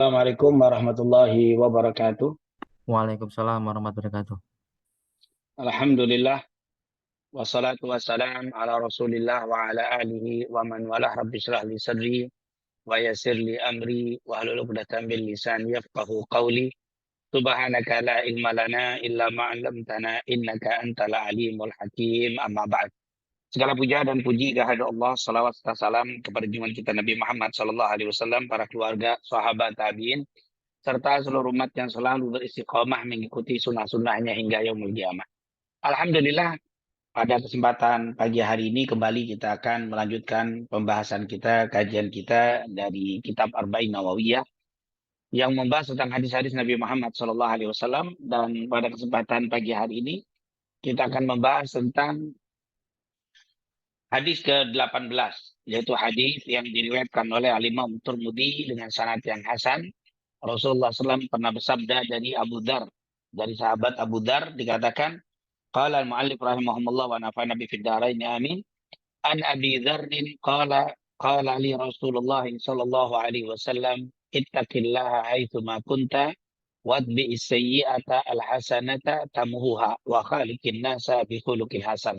Assalamualaikum warahmatullahi wabarakatuh. Waalaikumsalam warahmatullahi wabarakatuh. Alhamdulillah wassalatu wassalam ala Rasulillah wa ala alihi wa man walah. Rabbi shrah li sadri wa yassir li amri wa hlul 'uqdatam min lisani yafqahu qawli. Subhanaka la ilma lana illa ma 'allamtana innaka antal alimul hakim. Amma ba'd. Segala puja dan puji kehadirat Allah, salawat serta salam kepada junjungan kita Nabi Muhammad sallallahu alaihi wasallam, para keluarga, sahabat, tabi'in, serta seluruh umat yang selalu beristiqomah mengikuti sunnah-sunnahnya hingga yaumul qiyamah. Alhamdulillah, pada kesempatan pagi hari ini kembali kita akan melanjutkan pembahasan kita, kajian kita dari kitab Arba'in Nawawiyah yang membahas tentang hadis-hadis Nabi Muhammad SAW. Dan pada kesempatan pagi hari ini kita akan membahas tentang hadis ke-18, yaitu hadis yang diriwayatkan oleh Al-Imam Tirmidzi dengan sanad yang hasan. Rasulullah SAW pernah bersabda dari Abu Dzar, dari sahabat Abu Dzar dikatakan, qala al-muallif rahimahumullah wa nafa'ana bi fid dharain amin. An Abi Dzarrin qala qala li Rasulullah sallallahu alaihi wasallam, ittaqillaha haitsu ma kunta wadbi as-sayyi'ata al-hasanata tamhuha wa khaliqin nasa bi khuluqil hasan.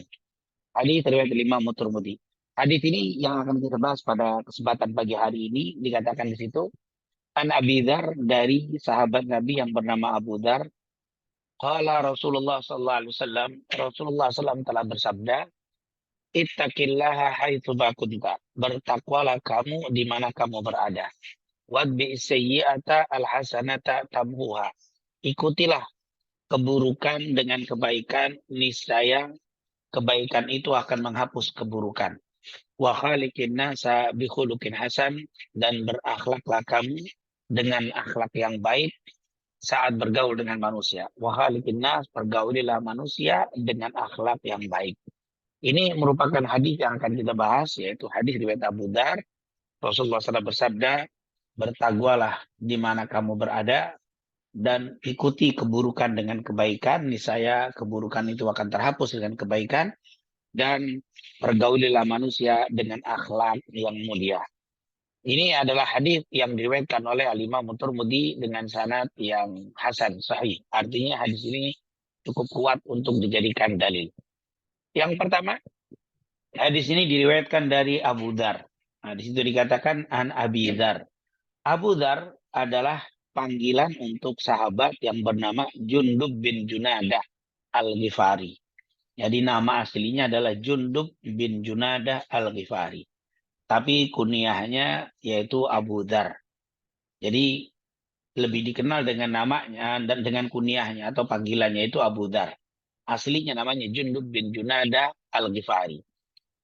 Hadis riwayat Imam Tirmidzi. Hadis ini yang akan kita bahas pada kesempatan pagi hari ini dikatakan di situ An Abi Dzar, dari sahabat Nabi yang bernama Abu Dzar. Qala Rasulullah sallallahu alaihi wasallam, Rasulullah SAW telah bersabda, ittaqillaha haitsu ma kunta. Bertakwalah kamu di mana kamu berada. Wadbi sayyi'ata alhasanata tamhuha. Ikutilah keburukan dengan kebaikan, niscaya kebaikan itu akan menghapus keburukan. Wa khaliqin nasa bi khuluqin hasan. Dan berakhlaklah kamu dengan akhlak yang baik saat bergaul dengan manusia. Wa khaliqin nas, pergaulilah manusia dengan akhlak yang baik. Ini merupakan hadis yang akan kita bahas, yaitu hadis riwayat Abu Dzar. Rasulullah SAW bersabda, bertakwalah di mana kamu berada dan ikuti keburukan dengan kebaikan, niscaya keburukan itu akan terhapus dengan kebaikan, dan pergaulilah manusia dengan akhlak yang mulia. Ini adalah hadis yang diriwayatkan oleh Al-Imam Tirmidzi dengan sanad yang hasan, sahih. Artinya hadis ini cukup kuat untuk dijadikan dalil. Yang pertama, hadis ini diriwayatkan dari Abu Dzar. Nah, di situ dikatakan an Abi Dzar. Abu Dzar adalah panggilan untuk sahabat yang bernama Jundub bin Junadah Al-Ghifari. Jadi nama aslinya adalah Jundub bin Junadah Al-Ghifari. Tapi kunyahnya yaitu Abu Dzar. Jadi lebih dikenal dengan namanya dan dengan kunyahnya atau panggilannya itu Abu Dzar. Aslinya namanya Jundub bin Junadah Al-Ghifari.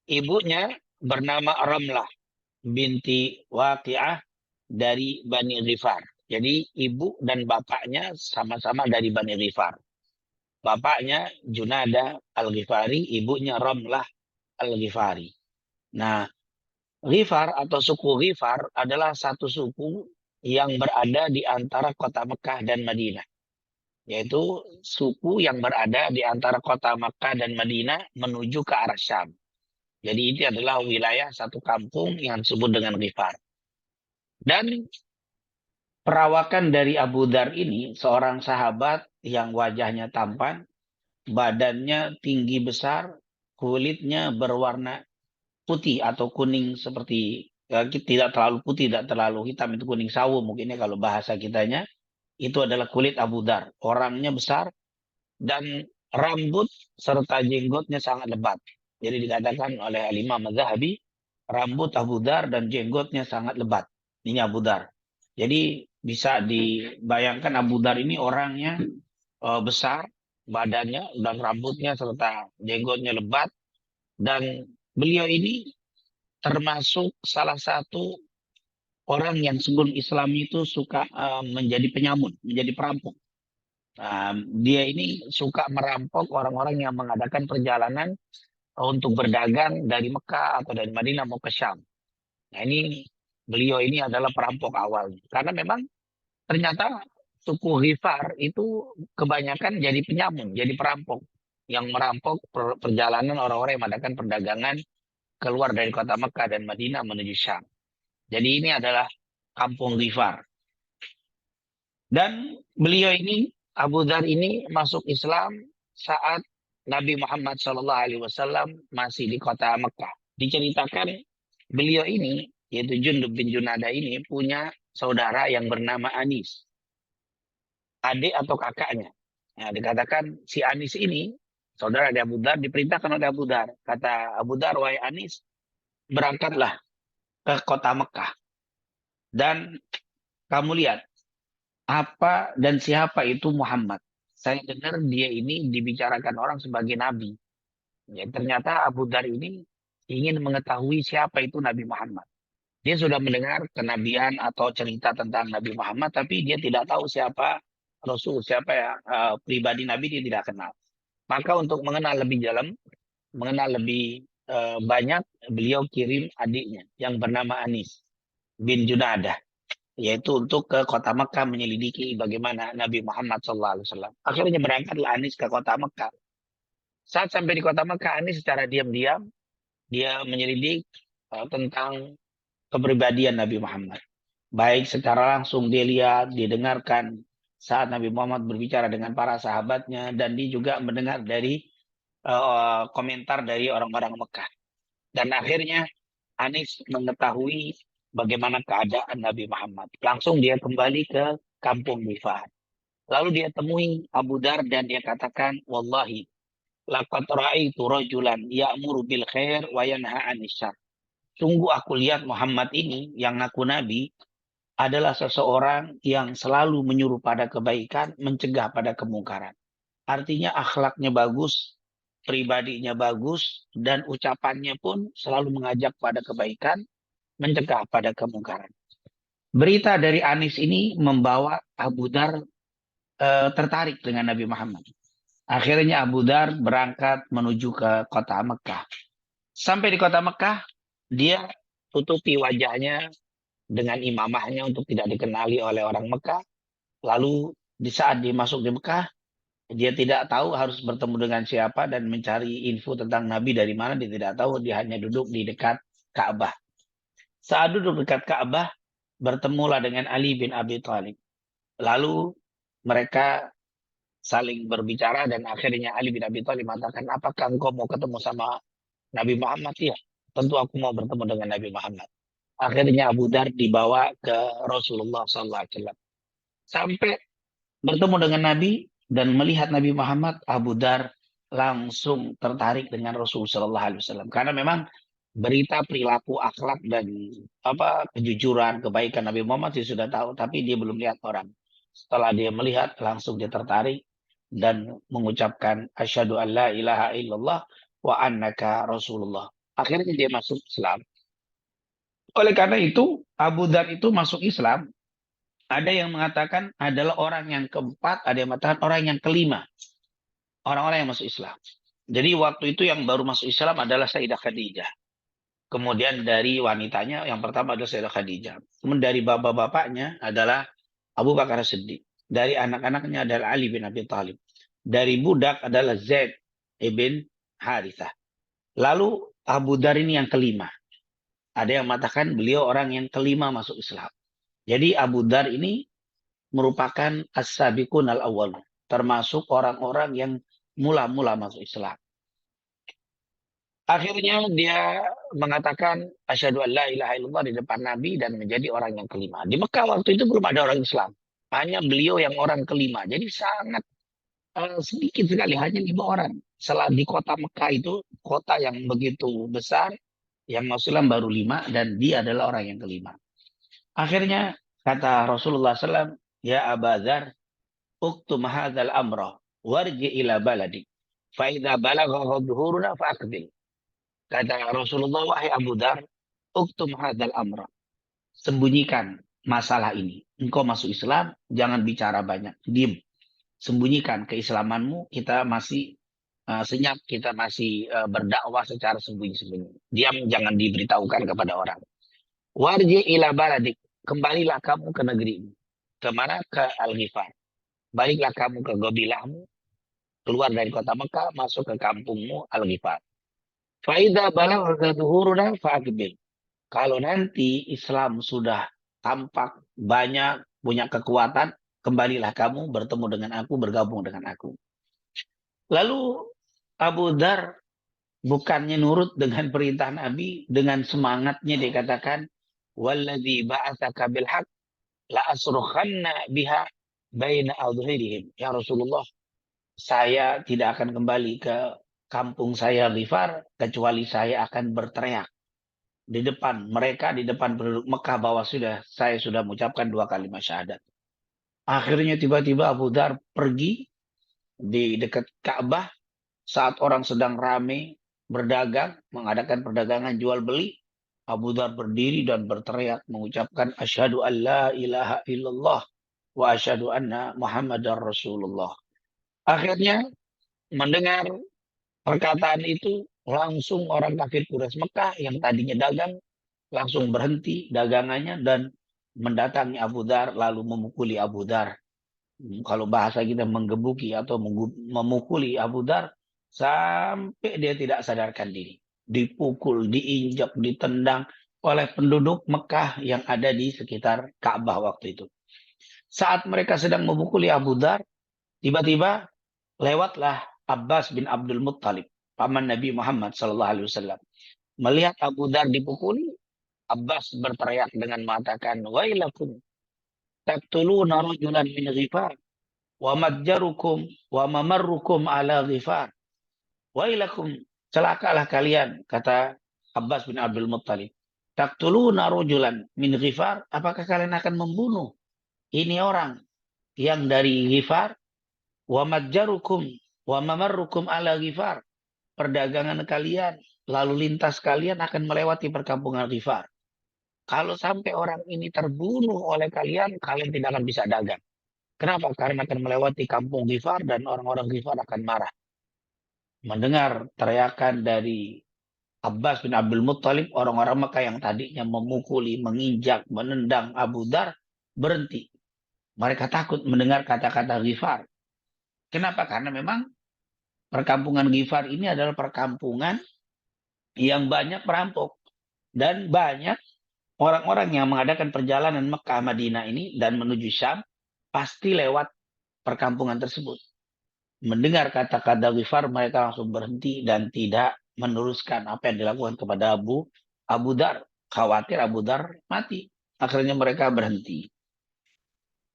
Ibunya bernama Ramlah binti Waqi'ah dari Bani Ghifar. Jadi ibu dan bapaknya sama-sama dari Bani Ghifar. Bapaknya Junada Al-Ghifari, ibunya Ramlah Al-Ghifari. Nah, Ghifar atau suku Ghifar adalah satu suku yang berada di antara kota Mekah dan Madinah. Yaitu suku yang berada di antara kota Mekah dan Madinah menuju ke arah Syam. Jadi itu adalah wilayah satu kampung yang disebut dengan Ghifar. Dan perawakan dari Abu Dzar ini seorang sahabat yang wajahnya tampan, badannya tinggi besar, kulitnya berwarna putih atau kuning seperti tidak terlalu putih, tidak terlalu hitam, itu kuning sawo mungkinnya kalau bahasa kitanya. Itu adalah kulit Abu Dzar. Orangnya besar dan rambut serta jenggotnya sangat lebat. Jadi dikatakan oleh Al-Imam Az-Zahabi, rambut Abu Dzar dan jenggotnya sangat lebat. Ini Abu Dzar. Jadi bisa dibayangkan Abu Dzar ini orangnya besar, badannya dan rambutnya serta jenggotnya lebat. Dan beliau ini termasuk salah satu orang yang sebelum Islam itu suka menjadi penyamun, menjadi perampok. Dia ini suka merampok orang-orang yang mengadakan perjalanan untuk berdagang dari Mekah atau dari Madinah mau ke Syam. Nah, ini beliau ini adalah perampok awal. Karena memang ternyata suku Ghifar itu kebanyakan jadi penyamun, jadi perampok yang merampok perjalanan orang-orang yang mengadakan perdagangan keluar dari kota Mekah dan Madinah menuju Syam. Jadi ini adalah kampung Ghifar. Dan beliau ini, Abu Dzar ini masuk Islam saat Nabi Muhammad SAW masih di kota Mekah. Diceritakan beliau ini, yaitu Jundub bin Junada ini, punya saudara yang bernama Anis, adik atau kakaknya. Nah, dikatakan si Anis ini, saudara dari Abu Dzar, diperintahkan oleh Abu Dzar. Kata Abu Dzar, wahai Anis, berangkatlah ke kota Mekah. Dan kamu lihat, apa dan siapa itu Muhammad. Saya dengar dia ini dibicarakan orang sebagai nabi. Ya, ternyata Abu Dhar ini ingin mengetahui siapa itu Nabi Muhammad. Dia sudah mendengar kenabian atau cerita tentang Nabi Muhammad, tapi dia tidak tahu siapa Rasul, siapa ya pribadi Nabi dia tidak kenal. Maka untuk mengenal lebih dalam, mengenal lebih banyak, beliau kirim adiknya yang bernama Anis bin Junadah, yaitu untuk ke kota Mekah menyelidiki bagaimana Nabi Muhammad SAW. Akhirnya berangkatlah Anis ke kota Mekah. Saat sampai di kota Mekah, Anis secara diam-diam dia menyelidik tentang kepribadian Nabi Muhammad. Baik secara langsung dia lihat, dia dengarkan saat Nabi Muhammad berbicara dengan para sahabatnya, dan dia juga mendengar dari komentar dari orang-orang Mekah. Dan akhirnya Anis mengetahui bagaimana keadaan Nabi Muhammad. Langsung dia kembali ke kampung Mifah. Lalu dia temui Abu Dar dan dia katakan, Wallahi, laqad ra'aitu rajulan ya'muru bil khair wa yanha 'anil syarr. Sungguh aku lihat Muhammad ini yang ngaku nabi adalah seseorang yang selalu menyuruh pada kebaikan, mencegah pada kemungkaran. Artinya akhlaknya bagus, pribadinya bagus, dan ucapannya pun selalu mengajak pada kebaikan, mencegah pada kemungkaran. Berita dari Anis ini membawa Abu Dar tertarik dengan Nabi Muhammad. Akhirnya Abu Dar berangkat menuju ke kota Mekah. Sampai di kota Mekah, dia tutupi wajahnya dengan imamahnya untuk tidak dikenali oleh orang Mekah. Lalu di saat dia masuk di Mekah, dia tidak tahu harus bertemu dengan siapa dan mencari info tentang Nabi dari mana. Dia tidak tahu, dia hanya duduk di dekat Ka'bah. Saat duduk dekat Ka'bah, bertemulah dengan Ali bin Abi Thalib. Lalu mereka saling berbicara dan akhirnya Ali bin Abi Thalib mengatakan, apakah engkau mau ketemu sama Nabi Muhammad? Ya, tentu aku mau bertemu dengan Nabi Muhammad. Akhirnya Abu Dar dibawa ke Rasulullah SAW. Sampai bertemu dengan Nabi dan melihat Nabi Muhammad, Abu Dar langsung tertarik dengan Rasulullah SAW. Karena memang berita perilaku akhlak dan kejujuran kebaikan Nabi Muhammad dia sudah tahu, tapi dia belum lihat orang. Setelah dia melihat, langsung dia tertarik dan mengucapkan asyhadu an la ilaha illallah wa annaka rasulullah. Akhirnya dia masuk Islam. Oleh karena itu Abu Dar itu masuk Islam. Ada yang mengatakan adalah orang yang keempat, ada yang mengatakan orang yang kelima, orang-orang yang masuk Islam. Jadi waktu itu yang baru masuk Islam adalah Sayyidah Khadijah. Kemudian dari wanitanya yang pertama adalah Sayyidah Khadijah. Kemudian dari bapak-bapaknya adalah Abu Bakar Siddiq. Dari anak-anaknya adalah Ali bin Abi Thalib. Dari budak adalah Zaid ibn Harithah. Lalu Abu Dar ini yang kelima. Ada yang mengatakan beliau orang yang kelima masuk Islam. Jadi Abu Dar ini merupakan as-sabiqun al-awwal. Termasuk orang-orang yang mula-mula masuk Islam. Akhirnya dia mengatakan asyhadu an la ilaha illallah di depan Nabi dan menjadi orang yang kelima. Di Mekah waktu itu belum ada orang Islam. Hanya beliau yang orang kelima. Jadi sangat sedikit sekali, hanya 5 orang. Setelah di kota Mekah itu, kota yang begitu besar, yang Muslim baru 5, dan dia adalah orang yang kelima. Akhirnya kata Rasulullah SAW, ya Aba Dzar, uktum hadzal amra warji ila baladik. Fa idza balagha dhuhuruna faqbil. Kata Rasulullah, wahai Abu Dzar, uktum hadzal amra. Sembunyikan masalah ini. Engkau masuk Islam, jangan bicara banyak, diam. Sembunyikan keislamanmu, kita masih senyap, kita masih berdakwah secara sembunyi-sembunyi. Diam, jangan diberitahukan kepada orang. Warji ila baladik, kembalilah kamu ke negerimu. Kemana? Ke Al-Ghifar. Baliklah kamu ke Gobilahmu, keluar dari kota Mekah, masuk ke kampungmu Al-Ghifar. Faida balagha zuhuruna fa'aqbil. Kalau nanti Islam sudah tampak banyak, punya kekuatan, kembalilah kamu bertemu dengan aku, bergabung dengan aku. Lalu Abu Dar bukannya nurut dengan perintah Nabi, dengan semangatnya dikatakan, "Walladzi ba'atsaka bil haqq la asrukhanna biha baina adhhirihim." Ya Rasulullah, saya tidak akan kembali ke kampung saya Ghifar kecuali saya akan berteriak di depan mereka, di depan penduduk Mekah bahwa saya sudah mengucapkan 2 kalimat syahadat. Akhirnya tiba-tiba Abu Dar pergi di dekat Ka'bah saat orang sedang ramai berdagang, mengadakan perdagangan jual beli. Abu Dar berdiri dan berteriak mengucapkan asyhadu an la ilaha illallah wa asyhadu anna Muhammadar Rasulullah. Akhirnya mendengar perkataan itu langsung orang kafir Quraisy Mekah yang tadinya dagang langsung berhenti dagangannya dan mendatangi Abu Dar lalu memukuli Abu Dar. Kalau bahasa kita menggebuki atau memukuli Abu Dar sampai dia tidak sadarkan diri. Dipukul, diinjak, ditendang oleh penduduk Mekah yang ada di sekitar Ka'bah waktu itu. Saat mereka sedang memukuli Abu Dar, tiba-tiba lewatlah Abbas bin Abdul Muttalib, paman Nabi Muhammad SAW. Melihat Abu Dar dipukuli, Abbas berteriak dengan mengatakan, "Wailakum taqtuluna rajulan min Ghifar wa madjarukum wa mamarrukum ala Ghifar. Wailakum, celakalah kalian," kata Abbas bin Abdul Muttalib. "Taqtuluna rajulan min Ghifar, apakah kalian akan membunuh ini orang yang dari Ghifar? Wa madjarukum wa mamarrukum ala Ghifar. Perdagangan kalian, lalu lintas kalian akan melewati perkampungan Ghifar. Kalau sampai orang ini terbunuh oleh kalian, kalian tidak akan bisa dagang. Kenapa? Karena akan melewati kampung Ghifar dan orang-orang Ghifar akan marah." Mendengar teriakan dari Abbas bin Abdul Muttalib, orang-orang Mekah yang tadinya memukuli, menginjak, menendang Abu Dar, berhenti. Mereka takut mendengar kata-kata Ghifar. Kenapa? Karena memang perkampungan Ghifar ini adalah perkampungan yang banyak perampok. Dan banyak orang-orang yang mengadakan perjalanan Mekah Madinah ini dan menuju Syam pasti lewat perkampungan tersebut. Mendengar kata-kata Ghifar, mereka langsung berhenti dan tidak meneruskan apa yang dilakukan kepada Abu Dar. Khawatir Abu Dar mati. Akhirnya mereka berhenti.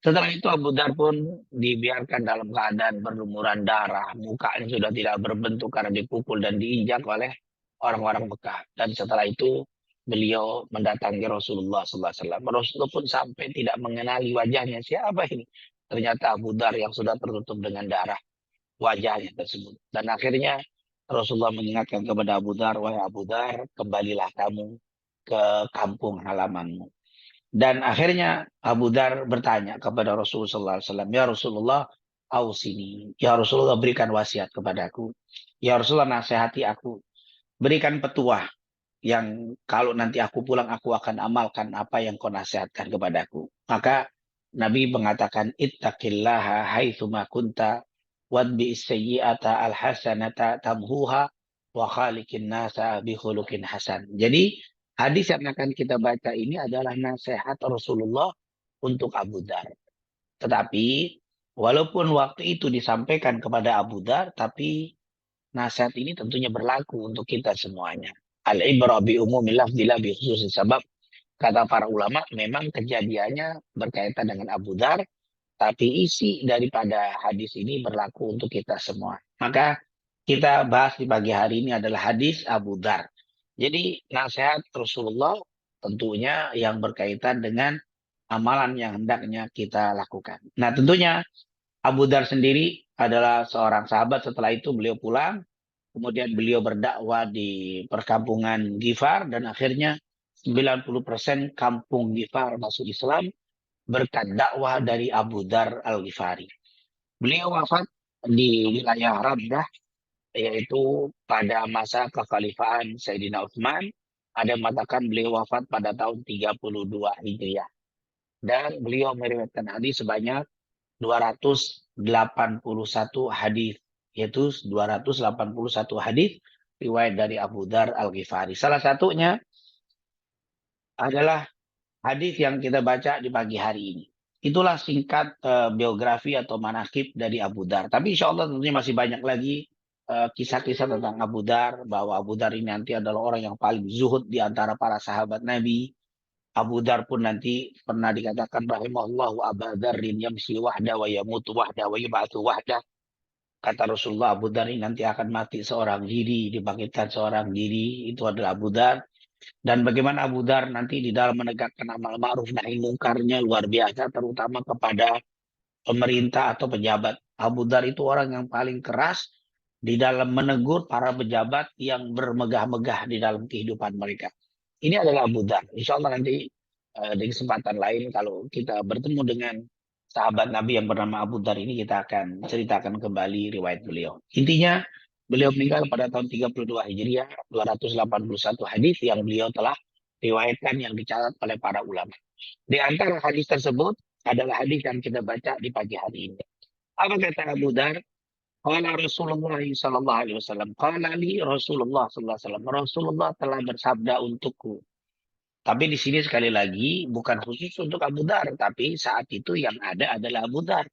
Setelah itu Abu Dar pun dibiarkan dalam keadaan berlumuran darah. Mukanya sudah tidak berbentuk karena dipukul dan diinjak oleh orang-orang Mekah. Dan setelah itu beliau mendatangi Rasulullah SAW. Rasulullah pun sampai tidak mengenali wajahnya. Siapa ini? Ternyata Abu Dar yang sudah tertutup dengan darah wajahnya tersebut. Dan akhirnya Rasulullah mengingatkan kepada Abu Dar, "Wahai Abu Dar, kembalilah kamu ke kampung halamanmu." Dan akhirnya Abu Dar bertanya kepada Rasulullah SAW, "Ya Rasulullah, ausini. Ya Rasulullah, berikan wasiat kepadaku. Ya Rasulullah, nasihati aku. Berikan petuah yang kalau nanti aku pulang aku akan amalkan apa yang kau nasihatkan kepadaku." Maka Nabi mengatakan, "Ittaqillaha haitsuma kunta wadbi sayyi'ata alhasanata tamhuha wa khaliqin nasa bi khuluqin hasan." Jadi hadis yang akan kita baca ini adalah nasihat Rasulullah untuk Abu Dar. Tetapi walaupun waktu itu disampaikan kepada Abu Dar, tapi nasihat ini tentunya berlaku untuk kita semuanya. Al-ibra bi umumil lafzi la bi khususis sabab. Kata para ulama, memang kejadiannya berkaitan dengan Abu Dar, tapi isi daripada hadis ini berlaku untuk kita semua. Maka kita bahas di pagi hari ini adalah hadis Abu Dar. Jadi nasihat Rasulullah tentunya yang berkaitan dengan amalan yang hendaknya kita lakukan. Nah tentunya Abu Dar sendiri adalah seorang sahabat. Setelah itu beliau pulang, kemudian beliau berdakwah di perkampungan Ghifar dan akhirnya 90% kampung Ghifar masuk Islam berkat dakwah dari Abu Dar Al-Ghifari. Beliau wafat di wilayah Rabdah, yaitu pada masa kekhalifahan Sayyidina Utsman. Ada yang mengatakan beliau wafat pada tahun 32 Hijriah. Dan beliau meriwayatkan hadis sebanyak 281 hadis, yaitu 281 hadis riwayat dari Abu Dar Al-Ghifari. Salah satunya adalah hadis yang kita baca di pagi hari ini. Itulah singkat biografi atau manakib dari Abu Dar. Tapi insya Allah tentunya masih banyak lagi kisah-kisah tentang Abu Dar, bahwa Abu Dar ini nanti adalah orang yang paling zuhud di antara para sahabat Nabi. Abu Dar pun nanti pernah dikatakan rahimahullahu Abu Dzarrin yamshi wahda wa yamutu wahda wa yub'atsu wahda. Kata Rasulullah, Abu Dar ini nanti akan mati seorang diri, dibangkitkan seorang diri. Itu adalah Abu Dar. Dan bagaimana Abu Dar nanti di dalam menegakkan amal ma'ruf nahi mungkarnya luar biasa, terutama kepada pemerintah atau pejabat. Abu Dar itu orang yang paling keras di dalam menegur para pejabat yang bermegah-megah di dalam kehidupan mereka. Ini adalah Abu Dar. Insya Allah nanti di kesempatan lain kalau kita bertemu dengan sahabat Nabi yang bernama Abu Dar ini, kita akan ceritakan kembali riwayat beliau. Intinya beliau meninggal pada tahun 32 Hijriah, 281 hadis yang beliau telah riwayatkan yang dicatat oleh para ulama. Di antara hadis tersebut adalah hadis yang kita baca di pagi hari ini. Apa kata Abu Dar? Qala Rasulullah sallallahu alaihi wasallam, qala li Rasulullah sallallahu alaihi wasallam, Rasulullah telah bersabda untukku. Tapi di sini sekali lagi bukan khusus untuk Abu Dar, tapi saat itu yang ada adalah Abu Dar.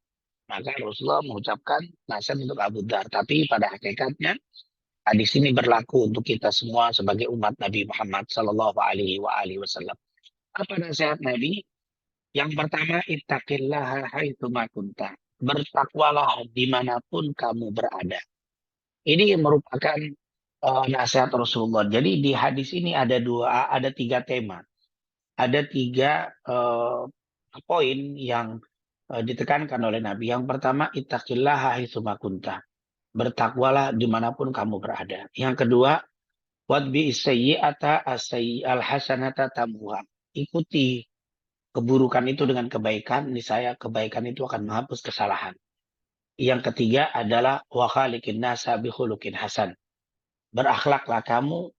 Maka Rasulullah mengucapkan nasihat untuk Abu Dar. Tapi pada hakikatnya hadis ini berlaku untuk kita semua sebagai umat Nabi Muhammad sallallahu alaihi wasallam. Apa nasihat Nabi? Yang pertama, ittaqillaha haitsuma kunta. Bertakwalah dimanapun kamu berada. Ini merupakan nasihat Rasulullah. Jadi di hadis ini ada tiga tema. Ada tiga poin yang ditekankan oleh Nabi. Yang pertama, ittaqillaha haitsuma kunta. Bertakwalah dimanapun kamu berada. Yang kedua, wadbi sayyi'ata as-sayyi'al hasanata tamhuha. Ikuti keburukan itu dengan kebaikan, niscaya kebaikan itu akan menghapus kesalahan. Yang ketiga adalah wa khaliqin nasa bi khuluqin hasan. Berakhlaklah kamu,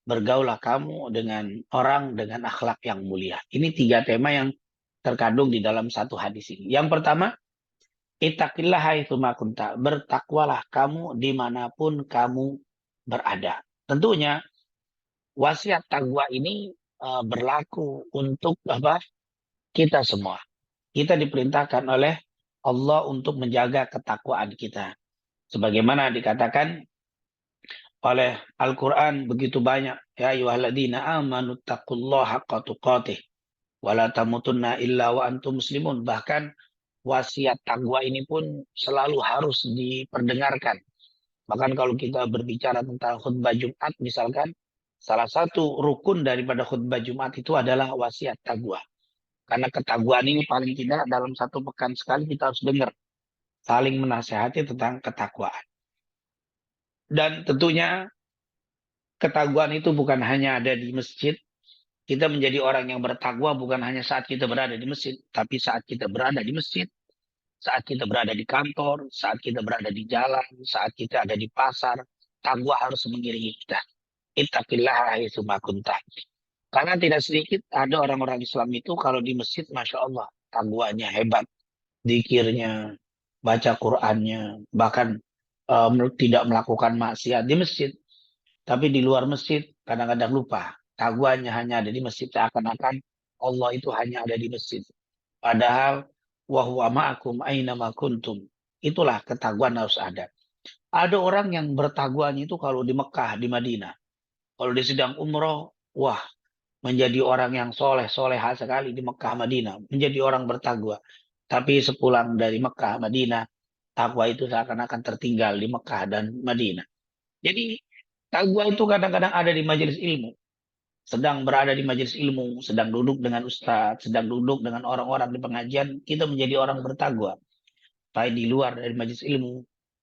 bergaulah kamu dengan orang dengan akhlak yang mulia. Ini tiga tema yang terkandung di dalam satu hadis ini. Yang pertama, ittaqillah haitsuma kunta. Bertakwalah kamu dimanapun kamu berada. Tentunya wasiat takwa ini berlaku untuk kita semua. Kita diperintahkan oleh Allah untuk menjaga ketakwaan kita. Sebagaimana dikatakan oleh Al-Quran begitu banyak. Ya ayyuhalladzina amanu taqullaha haqqa tuqatih wa la tamutunna illa wa antum muslimun. Bahkan wasiat takwa ini pun selalu harus diperdengarkan. Bahkan kalau kita berbicara tentang khutbah Jumat misalkan, salah satu rukun daripada khutbah Jumat itu adalah wasiat takwa. Karena ketakwaan ini paling tidak dalam satu pekan sekali kita harus dengar. Saling menasehati tentang ketakwaan. Dan tentunya ketakwaan itu bukan hanya ada di masjid. Kita menjadi orang yang bertakwa bukan hanya saat kita berada di masjid. Tapi saat kita berada di masjid, saat kita berada di kantor, saat kita berada di jalan, saat kita ada di pasar. Takwa harus mengiringi kita. Ittaqillaha haitsuma kunta. Karena tidak sedikit ada orang-orang Islam itu kalau di masjid, Masya Allah, takwanya hebat. Zikirnya, baca Qur'annya, bahkan tidak melakukan maksiat di masjid. Tapi di luar masjid kadang-kadang lupa. Takwanya hanya ada di masjid. Seakan-akan Allah itu hanya ada di masjid. Padahal wahwa ma'akum aina ma kuntum. Itulah ketakwaan harus ada. Ada orang yang bertakwanya itu kalau di Mekah, di Madinah. Kalau dia sedang umroh, wah, menjadi orang yang soleha sekali di Mekah, Madinah. Menjadi orang bertakwa. Tapi sepulang dari Mekah, Madinah, takwa itu seakan-akan tertinggal di Mekah dan Madinah. Jadi takwa itu kadang-kadang ada di majelis ilmu. Sedang berada di majelis ilmu, sedang duduk dengan ustadz, sedang duduk dengan orang-orang di pengajian, kita menjadi orang bertakwa. Tapi di luar dari majelis ilmu,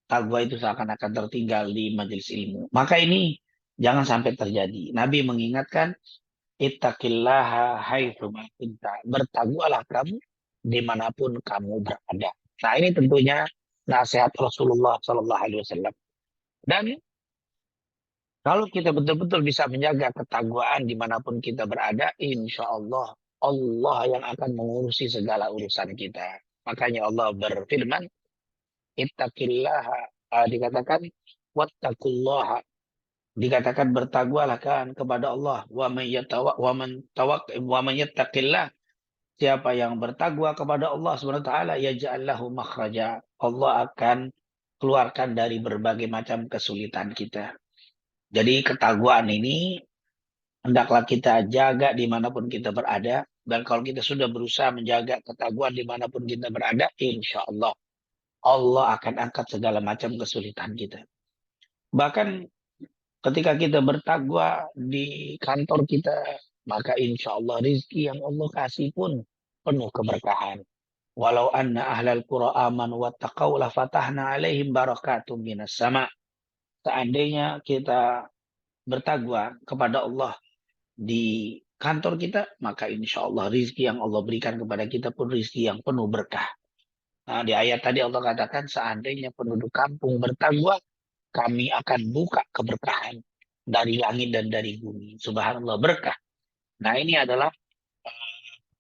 takwa itu seakan-akan tertinggal di majelis ilmu. Maka ini jangan sampai terjadi. Nabi mengingatkan, ittaqillaha haitsu ma kunta. Bertakwalah kamu dimanapun kamu berada. Nah, ini tentunya nasihat Rasulullah Sallallahu Alaihi Wasallam. Dan kalau kita betul-betul bisa menjaga ketakwaan dimanapun kita berada, insya Allah Allah yang akan mengurusi segala urusan kita. Makanya Allah berfirman, ittaqillaha, dikatakan wattaqullaha, dikatakan bertakwalah kan kepada Allah, wa man yattaqillah Siapa yang bertakwa kepada Allah Subhanahu wa taala, yaj'al lahu makhraja. Allah akan keluarkan dari berbagai macam kesulitan kita. Jadi ketakwaan ini hendaklah kita jaga dimanapun kita berada. Dan kalau kita sudah berusaha menjaga ketakwaan dimanapun kita berada, insya Allah Allah akan angkat segala macam kesulitan kita. Bahkan ketika kita bertakwa di kantor kita, maka insya Allah rizki yang Allah kasih pun penuh keberkahan. Walau anna ahlal qura aman wattaqau la fatahna alaihim barakatum minas sama. Seandainya kita bertakwa kepada Allah di kantor kita, maka insya Allah rizki yang Allah berikan kepada kita pun rizki yang penuh berkah. Nah, di ayat tadi Allah katakan seandainya penduduk kampung bertakwa, kami akan buka keberkahan dari langit dan dari bumi. Subhanallah berkah. Nah ini adalah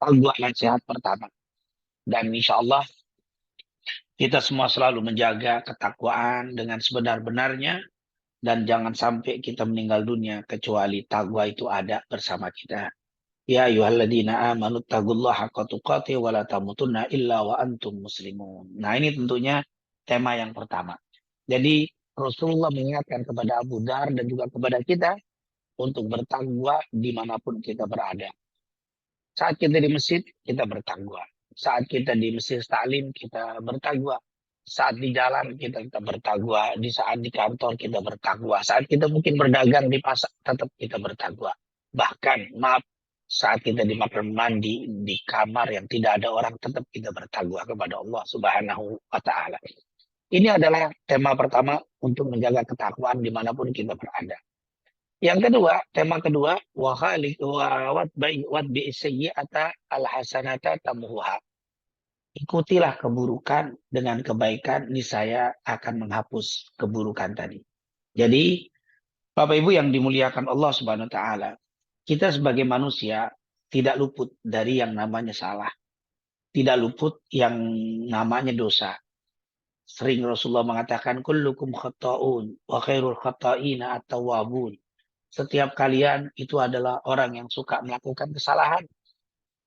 takwa nasihat pertama. Dan insya Allah kita semua selalu menjaga ketakwaan dengan sebenar-benarnya. Dan jangan sampai kita meninggal dunia kecuali takwa itu ada bersama kita. Ya ayyuhalladzina amanu taqullaha haqqa tuqatih wa la tamutunna illa wa antum muslimun. Nah, ini tentunya tema yang pertama. Jadi Rasulullah mengingatkan kepada Abu Dhar dan juga kepada kita untuk bertakwa dimanapun kita berada. Saat kita di masjid, kita bertakwa. Saat kita di masjid taklim, kita bertakwa. Saat di jalan, kita tetap bertakwa. Di saat di kantor, kita bertakwa. Saat kita mungkin berdagang di pasar, tetap kita bertakwa. Bahkan, maaf, saat kita di kamar mandi, di kamar yang tidak ada orang, tetap kita bertakwa kepada Allah Subhanahu wa Ta'ala. Ini adalah tema pertama untuk menjaga ketakwaan dimanapun kita berada. Yang kedua, tema kedua, wa khaliq wa watbi sayyi'ata al-hasanata tamuha. Ikutilah keburukan dengan kebaikan, niscaya akan menghapus keburukan tadi. Jadi, Bapak Ibu yang dimuliakan Allah Subhanahu wa taala, kita sebagai manusia tidak luput dari yang namanya salah, tidak luput yang namanya dosa. Sering Rasulullah mengatakan kullukum khata'un wa khairul khata'ina at-tawwabun. Setiap kalian itu adalah orang yang suka melakukan kesalahan.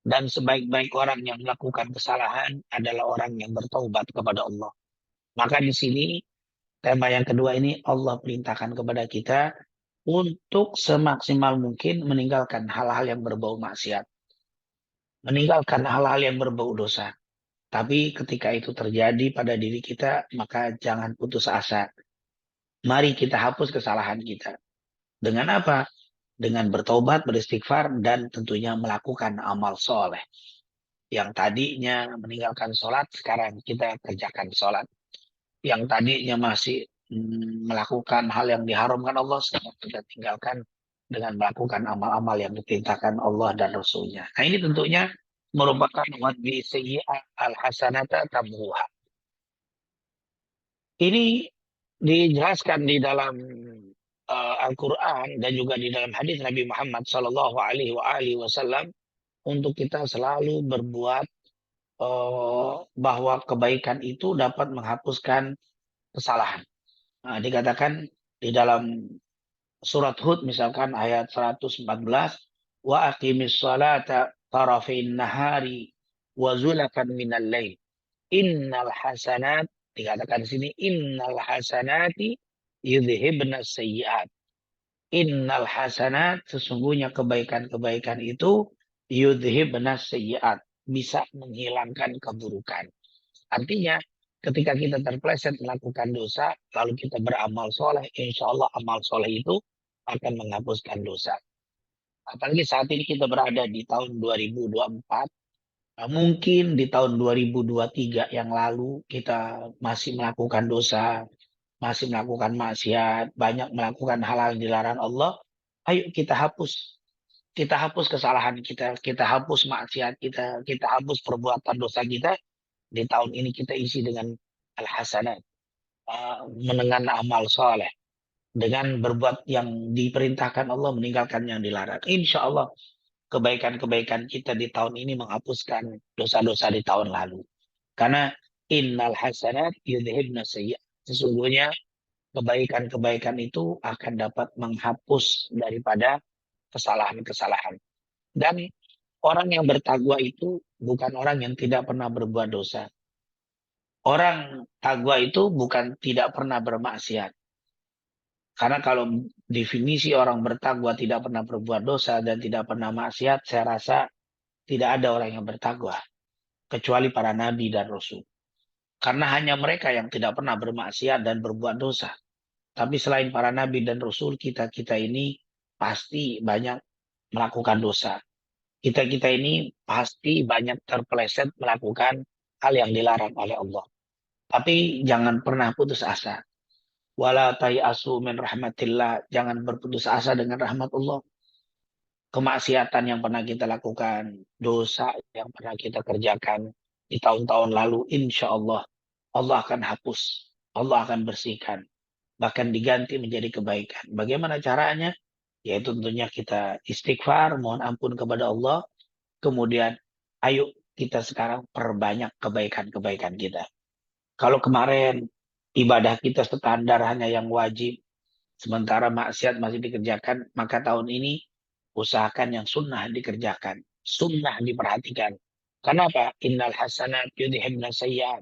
Dan sebaik-baik orang yang melakukan kesalahan adalah orang yang bertaubat kepada Allah. Maka di sini, tema yang kedua ini Allah perintahkan kepada kita untuk semaksimal mungkin meninggalkan hal-hal yang berbau maksiat. Meninggalkan hal-hal yang berbau dosa. Tapi ketika itu terjadi pada diri kita, maka jangan putus asa. Mari kita hapus kesalahan kita. Dengan apa? Dengan bertobat, beristighfar, dan tentunya melakukan amal soleh. Yang tadinya meninggalkan sholat, sekarang kita kerjakan sholat. Yang tadinya masih melakukan hal yang diharamkan Allah, sekarang kita tinggalkan dengan melakukan amal-amal yang diperintahkan Allah dan Rasulnya. Nah ini tentunya merupakan wadbi sayyi'ah al-hasanata tabuha. Ini dijelaskan di dalam Al-Quran dan juga di dalam hadis Nabi Muhammad Sallallahu Alaihi Wasallam untuk kita selalu berbuat bahwa kebaikan itu dapat menghapuskan kesalahan. Nah, dikatakan di dalam surat Hud misalkan ayat 114, wa aqimis salata tarafin nahari wa zulafan minal lail. Innal hasanat, dikatakan di sini innal hasanati yudhibna sayyiat. Innal hasanat, sesungguhnya kebaikan-kebaikan itu yudhibna sayyiat, bisa menghilangkan keburukan. Artinya, ketika kita terpleset melakukan dosa, lalu kita beramal soleh, insya Allah amal soleh itu akan menghapuskan dosa. Apalagi saat ini kita berada di tahun 2024, mungkin di tahun 2023 yang lalu kita masih melakukan dosa, masih melakukan maksiat, banyak melakukan hal-hal yang dilarang Allah. Ayo kita hapus. Kita hapus kesalahan kita hapus maksiat kita hapus perbuatan dosa kita. Di tahun ini kita isi dengan al-hasanat, menengan amal soleh, dengan berbuat yang diperintahkan Allah, meninggalkan yang dilarang. Insya Allah kebaikan-kebaikan kita di tahun ini menghapuskan dosa-dosa di tahun lalu. Karena innal hasanat yudhibna sayyi'at. Sesungguhnya kebaikan-kebaikan itu akan dapat menghapus daripada kesalahan-kesalahan. Dan orang yang bertakwa itu bukan orang yang tidak pernah berbuat dosa. Orang takwa itu bukan tidak pernah bermaksiat. Karena kalau definisi orang bertakwa tidak pernah berbuat dosa dan tidak pernah maksiat, saya rasa tidak ada orang yang bertakwa. Kecuali para nabi dan rasul. Karena hanya mereka yang tidak pernah bermaksiat dan berbuat dosa. Tapi selain para nabi dan rasul, kita-kita ini pasti banyak melakukan dosa. Kita-kita ini pasti banyak terpeleset melakukan hal yang dilarang oleh Allah. Tapi jangan pernah putus asa. Wala tayasu min rahmatillah. Jangan berputus asa dengan rahmat Allah. Kemaksiatan yang pernah kita lakukan, dosa yang pernah kita kerjakan di tahun-tahun lalu, insya Allah, Allah akan hapus. Allah akan bersihkan. Bahkan diganti menjadi kebaikan. Bagaimana caranya? Yaitu tentunya kita istighfar, mohon ampun kepada Allah. Kemudian, ayo kita sekarang perbanyak kebaikan-kebaikan kita. Kalau kemarin ibadah kita standar hanya yang wajib, sementara maksiat masih dikerjakan, maka tahun ini usahakan yang sunnah dikerjakan. Sunnah diperhatikan. Kenapa? Innal hasanat yudhibna sayyiat.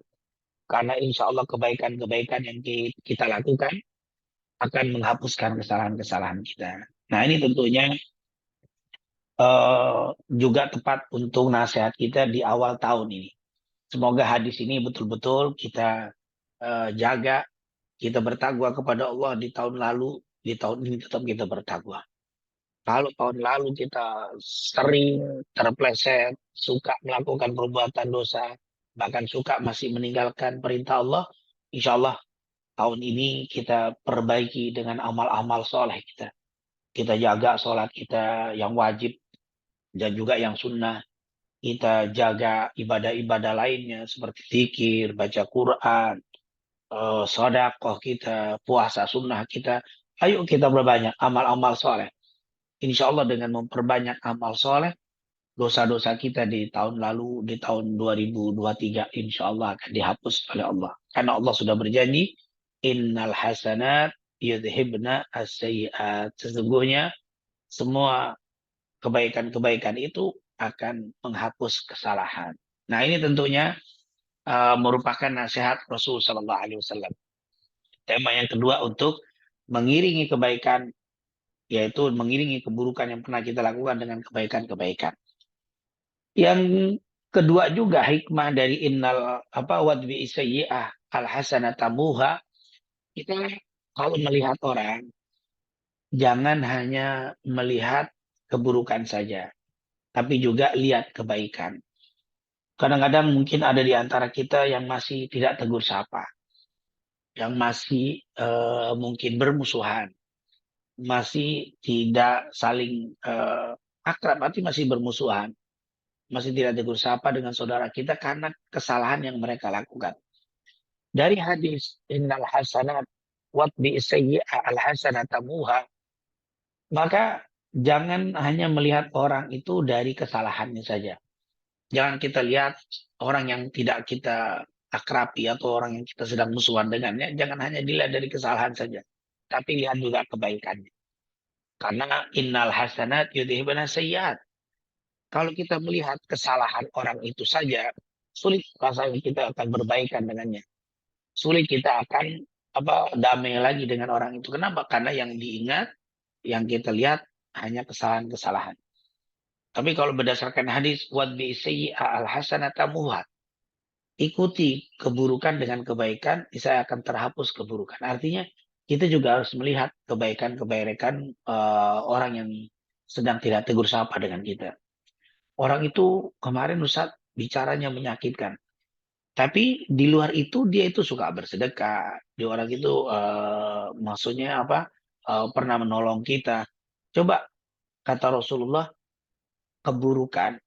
Karena insya Allah kebaikan-kebaikan yang kita lakukan akan menghapuskan kesalahan-kesalahan kita. Nah ini tentunya juga tepat untuk nasihat kita di awal tahun ini. Semoga hadis ini betul-betul kita jaga, kita bertakwa kepada Allah di tahun lalu, di tahun ini tetap kita bertakwa. Kalau tahun lalu kita sering terpleset, suka melakukan perbuatan dosa, bahkan suka masih meninggalkan perintah Allah, insya Allah tahun ini kita perbaiki dengan amal-amal soleh kita. Kita jaga sholat kita yang wajib dan juga yang sunnah. Kita jaga ibadah-ibadah lainnya seperti zikir, baca Quran, sedekah kita, puasa sunnah kita. Ayo kita berbanyak amal-amal soleh. Insya Allah dengan memperbanyak amal soleh, dosa-dosa kita di tahun lalu, di tahun 2023, insya Allah akan dihapus oleh Allah. Karena Allah sudah berjanji, innal hasanat yudhibna as-sayyi'at. Sesungguhnya semua kebaikan-kebaikan itu akan menghapus kesalahan. Nah ini tentunya merupakan nasihat Rasul Sallallahu Alaihi Wasallam. Tema yang kedua untuk mengiringi kebaikan, yaitu mengiringi keburukan yang pernah kita lakukan dengan kebaikan-kebaikan. Yang kedua juga hikmah dari innal wadbi sayyi'ah al hasanatamuha, kita kalau melihat orang jangan hanya melihat keburukan saja, tapi juga lihat kebaikan. Kadang-kadang mungkin ada di antara kita yang masih tidak tegur sapa, yang masih mungkin bermusuhan, masih tidak saling akrab, berarti masih bermusuhan, masih tidak tegur sapa dengan saudara kita karena kesalahan yang mereka lakukan. Dari hadis innal hasanat watbi sayyi'ah al hasanatamuha, maka jangan hanya melihat orang itu dari kesalahannya saja. Jangan kita lihat orang yang tidak kita akrabi atau orang yang kita sedang musuhan dengannya, jangan hanya dilihat dari kesalahan saja, tapi lihat juga kebaikannya. Karena innal hasanat yudhibna sayyi'at. Kalau kita melihat kesalahan orang itu saja, sulit rasanya kita akan berbaikan dengannya. Sulit kita akan damai lagi dengan orang itu. Kenapa? Karena yang diingat, yang kita lihat hanya kesalahan-kesalahan. Tapi kalau berdasarkan hadis wadbi sayyi'ah al hasanatamuha, ikuti keburukan dengan kebaikan, saya akan terhapus keburukan. Artinya kita juga harus melihat kebaikan-kebaikan orang yang sedang tidak tegur sapa dengan kita. Orang itu kemarin Ustaz bicaranya menyakitkan. Tapi di luar itu dia itu suka bersedekah. Di orang itu maksudnya pernah menolong kita. Coba kata Rasulullah, keburukan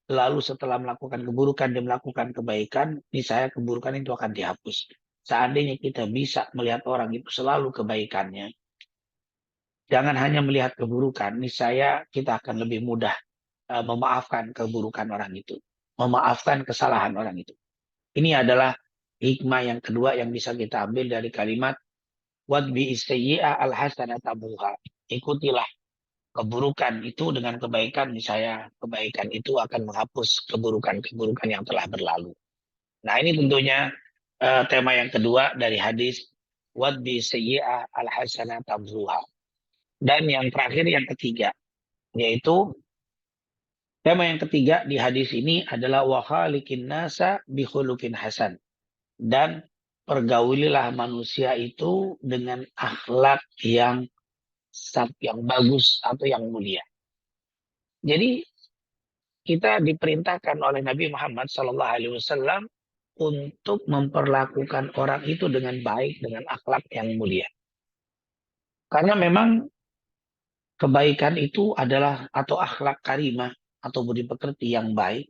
lalu setelah melakukan keburukan dia melakukan kebaikan, niscaya keburukan itu akan dihapus. Seandainya kita bisa melihat orang itu selalu kebaikannya, jangan hanya melihat keburukan, niscaya kita akan lebih mudah memaafkan keburukan orang itu, memaafkan kesalahan orang itu. Ini adalah hikmah yang kedua yang bisa kita ambil dari kalimat wadbi sayyi'ah al hasanatamuha. Ikutilah keburukan itu dengan kebaikan, misalnya kebaikan itu akan menghapus keburukan-keburukan yang telah berlalu. Nah, ini tentunya tema yang kedua dari hadis wadbi sayyi'ah al-hasanah tamzuha. Dan yang terakhir yang ketiga, yaitu tema yang ketiga di hadis ini adalah wa khaliqin nasa bi khuluqin hasan. Dan pergaulilah manusia itu dengan akhlak yang bagus atau yang mulia. Jadi kita diperintahkan oleh Nabi Muhammad SAW untuk memperlakukan orang itu dengan baik, dengan akhlak yang mulia. Karena memang kebaikan itu adalah atau akhlak karimah atau budi pekerti yang baik,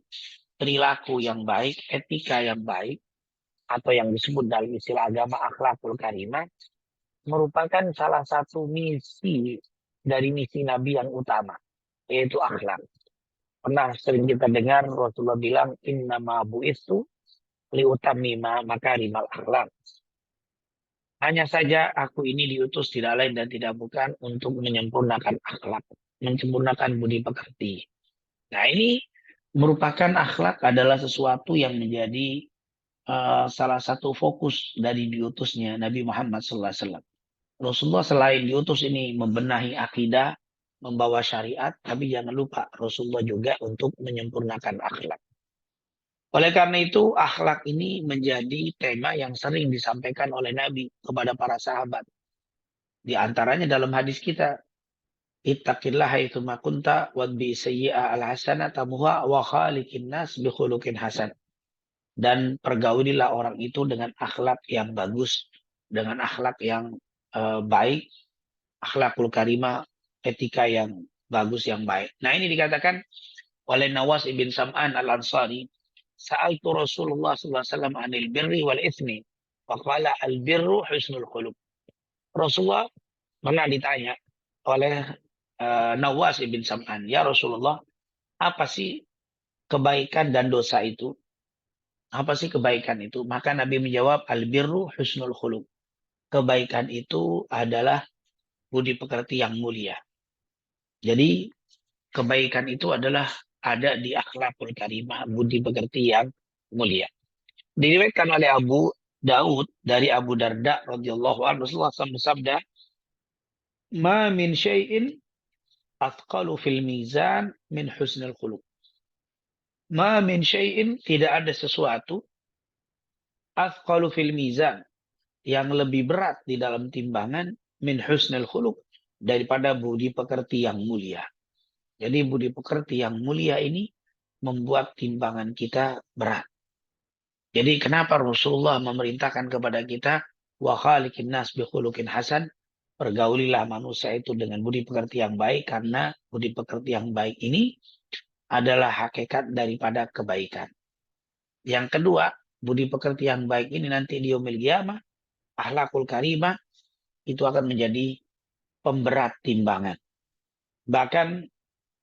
perilaku yang baik, etika yang baik, atau yang disebut dalam istilah agama akhlakul karimah, merupakan salah satu misi dari misi Nabi yang utama, yaitu akhlak. Pernah sering kita dengar Rasulullah bilang, innama bu'istu liutammima makarimal akhlak. Hanya saja aku ini diutus tidak lain dan tidak bukan untuk menyempurnakan akhlak, menyempurnakan budi pekerti. Nah, ini merupakan akhlak adalah sesuatu yang menjadi salah satu fokus dari diutusnya Nabi Muhammad SAW. Rasulullah selain diutus ini membenahi akidah, membawa syariat, tapi jangan lupa Rasulullah juga untuk menyempurnakan akhlak. Oleh karena itu, akhlak ini menjadi tema yang sering disampaikan oleh Nabi kepada para sahabat. Di antaranya dalam hadis kita, ittaqillaha haitsu ma kunta wadbi sayyi'a al-hasanata tamuha wa khaliqin nas bi khuluqin hasan. Dan pergaulilah orang itu dengan akhlak yang bagus, dengan akhlak yang baik, akhlakul karimah, etika yang bagus, yang baik. Nah, ini dikatakan oleh Nawas ibn Sam'an al-Ansari, sa'altu Rasulullah SAW anil birri wal ithmi. Faqala al-birru husnul khuluq. Rasulullah pernah ditanya oleh Nawas ibn Sam'an, ya Rasulullah, apa sih kebaikan dan dosa itu? Apa sih kebaikan itu? Maka Nabi menjawab, al-birru husnul khuluq. Kebaikan itu adalah budi pekerti yang mulia. Jadi kebaikan itu adalah ada di akhlakul karimah, budi pekerti yang mulia. Diriwayatkan oleh Abu Daud dari Abu Darda radhiyallahu anhu, Rasulullah SAW bersabda, "Ma min syai'in athqalu fil mizan min husnil khuluq." Ma min syai'in, tidak ada sesuatu, athqalu fil mizan, yang lebih berat di dalam timbangan, min husnil khuluq, daripada budi pekerti yang mulia. Jadi budi pekerti yang mulia ini membuat timbangan kita berat. Jadi kenapa Rasulullah memerintahkan kepada kita wa khaliqin nas bi khuluqin hasan, pergaulilah manusia itu dengan budi pekerti yang baik, karena budi pekerti yang baik ini adalah hakikat daripada kebaikan. Yang kedua, budi pekerti yang baik ini nanti di yaumil qiyamah, akhlakul karimah, itu akan menjadi pemberat timbangan. Bahkan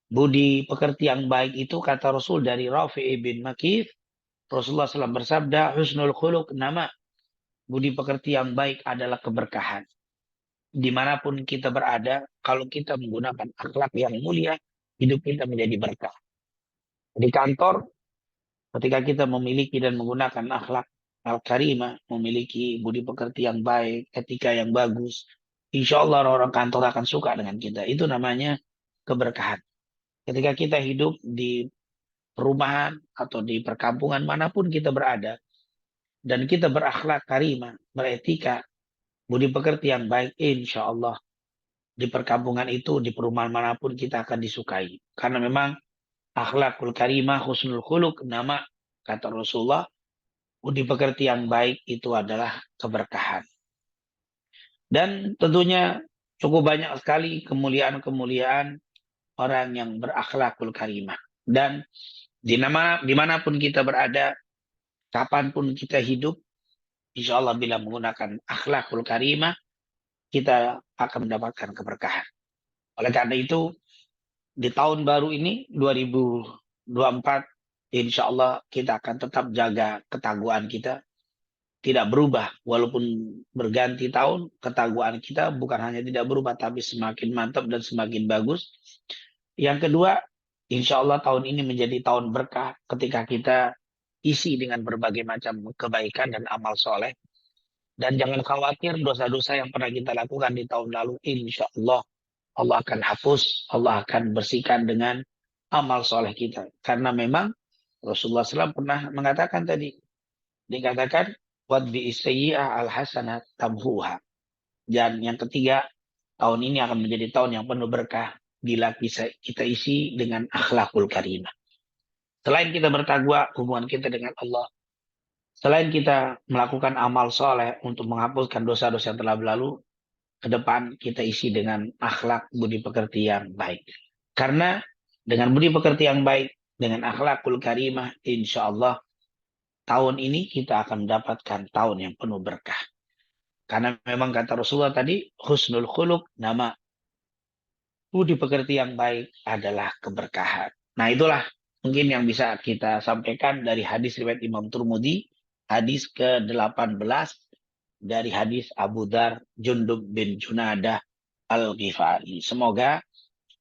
budi pekerti yang baik itu, kata Rasul dari Rafi' bin Makith, Rasulullah SAW bersabda, husnul khuluq nama, budi pekerti yang baik adalah keberkahan. Dimanapun kita berada, kalau kita menggunakan akhlak yang mulia, hidup kita menjadi berkah. Di kantor, ketika kita memiliki dan menggunakan akhlak al-karimah, memiliki budi pekerti yang baik, etika yang bagus, insya Allah orang kantor akan suka dengan kita. Itu namanya keberkahan. Ketika kita hidup di perumahan atau di perkampungan manapun kita berada, dan kita berakhlak karimah, beretika, budi pekerti yang baik, insya Allah di perkampungan itu, di perumahan manapun kita akan disukai. Karena memang akhlakul karimah, husnul khuluq, nama, kata Rasulullah, budi pekerti yang baik itu adalah keberkahan. Dan tentunya cukup banyak sekali kemuliaan-kemuliaan orang yang berakhlakul karimah. Dan dimanapun kita berada, kapanpun kita hidup, insya Allah bila menggunakan akhlakul karimah, kita akan mendapatkan keberkahan. Oleh karena itu, di tahun baru ini, 2024, insya Allah kita akan tetap jaga ketangguhan kita. tidak berubah. Walaupun berganti tahun, ketakwaan kita bukan hanya tidak berubah, tapi semakin mantap dan semakin bagus. Yang kedua, insya Allah tahun ini menjadi tahun berkah ketika kita isi dengan berbagai macam kebaikan dan amal soleh. Dan jangan khawatir dosa-dosa yang pernah kita lakukan di tahun lalu, insya Allah Allah akan hapus, Allah akan bersihkan dengan amal soleh kita. Karena memang Rasulullah SAW pernah mengatakan tadi, dikatakan, wadbi isayyi'ah al-hasanat tamhuha. Dan yang ketiga, tahun ini akan menjadi tahun yang penuh berkah bila kita isi dengan akhlakul karimah. Selain kita bertakwa, hubungan kita dengan Allah, selain kita melakukan amal soleh untuk menghapuskan dosa-dosa yang telah berlalu, ke depan kita isi dengan akhlak budi pekerti yang baik. Karena dengan budi pekerti yang baik, dengan akhlakul karimah, insya Allah tahun ini kita akan mendapatkan tahun yang penuh berkah. Karena memang kata Rasulullah tadi, husnul khuluq, nama budi pekerti yang baik adalah keberkahan. Nah itulah mungkin yang bisa kita sampaikan dari hadis riwayat Imam Turmudi, hadis ke-18 dari hadis Abu Dzar Jundub bin Junadah Al-Ghifari. Semoga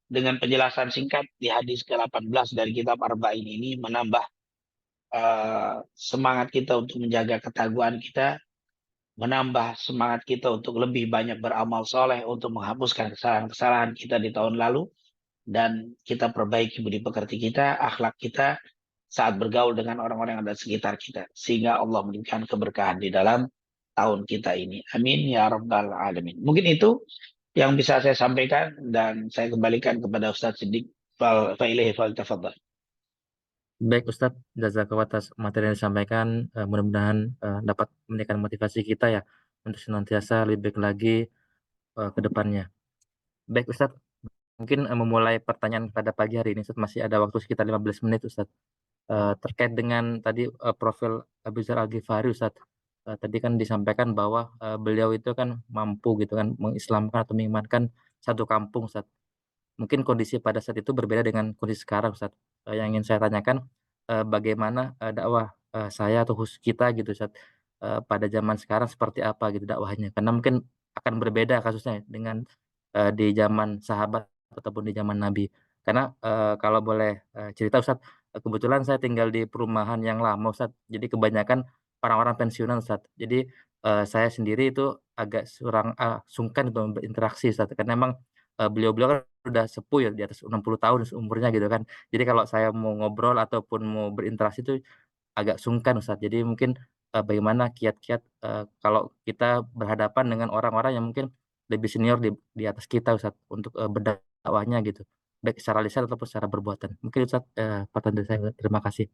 dengan penjelasan singkat di hadis ke-18 dari kitab Arba'in ini menambah semangat kita untuk menjaga ketakwaan kita, menambah semangat kita untuk lebih banyak beramal soleh untuk menghapuskan kesalahan-kesalahan kita di tahun lalu, dan kita perbaiki budi pekerti kita, akhlak kita saat bergaul dengan orang-orang yang ada di sekitar kita, sehingga Allah memberikan keberkahan di dalam tahun kita ini. Amin ya rabbal alamin. Mungkin itu yang bisa saya sampaikan, dan saya kembalikan kepada Ustadz Siddiq. Fa'ilaihi faltafadhal. Baik Ustadz, jazakallah atas materi yang disampaikan. Mudah-mudahan dapat meningkatkan motivasi kita ya untuk senantiasa lebih baik lagi ke depannya. Baik Ustadz, mungkin memulai pertanyaan pada pagi hari ini Ustadz, masih ada waktu sekitar 15 menit Ustadz. Terkait dengan tadi profil Abu Dzar Al-Ghifari Ustadz. Tadi kan disampaikan bahwa beliau itu kan mampu gitu kan mengislamkan atau mengimankan satu kampung Ustadz. Mungkin kondisi pada saat itu berbeda dengan kondisi sekarang Ustadz. Yang ingin saya tanyakan, bagaimana dakwah saya atau khusus kita gitu Ustadz, pada zaman sekarang seperti apa gitu dakwahnya? Karena mungkin akan berbeda kasusnya dengan di zaman sahabat ataupun di zaman Nabi. Karena kalau boleh cerita Ustadz, kebetulan saya tinggal di perumahan yang lama Ustadz, jadi kebanyakan orang-orang pensiunan Ustadz. Jadi saya sendiri itu agak sungkan untuk berinteraksi Ustadz, karena memang beliau-beliau kan udah sepuh ya, di atas 60 tahun umurnya gitu kan. Jadi kalau saya mau ngobrol ataupun mau berinteraksi itu agak sungkan Ustadz. Jadi mungkin bagaimana kiat-kiat kalau kita berhadapan dengan orang-orang yang mungkin lebih senior di atas kita Ustadz, untuk berdakwahnya gitu, baik secara lisan ataupun secara perbuatan. Mungkin Ustadz, pertanyaan dari saya. Terima kasih.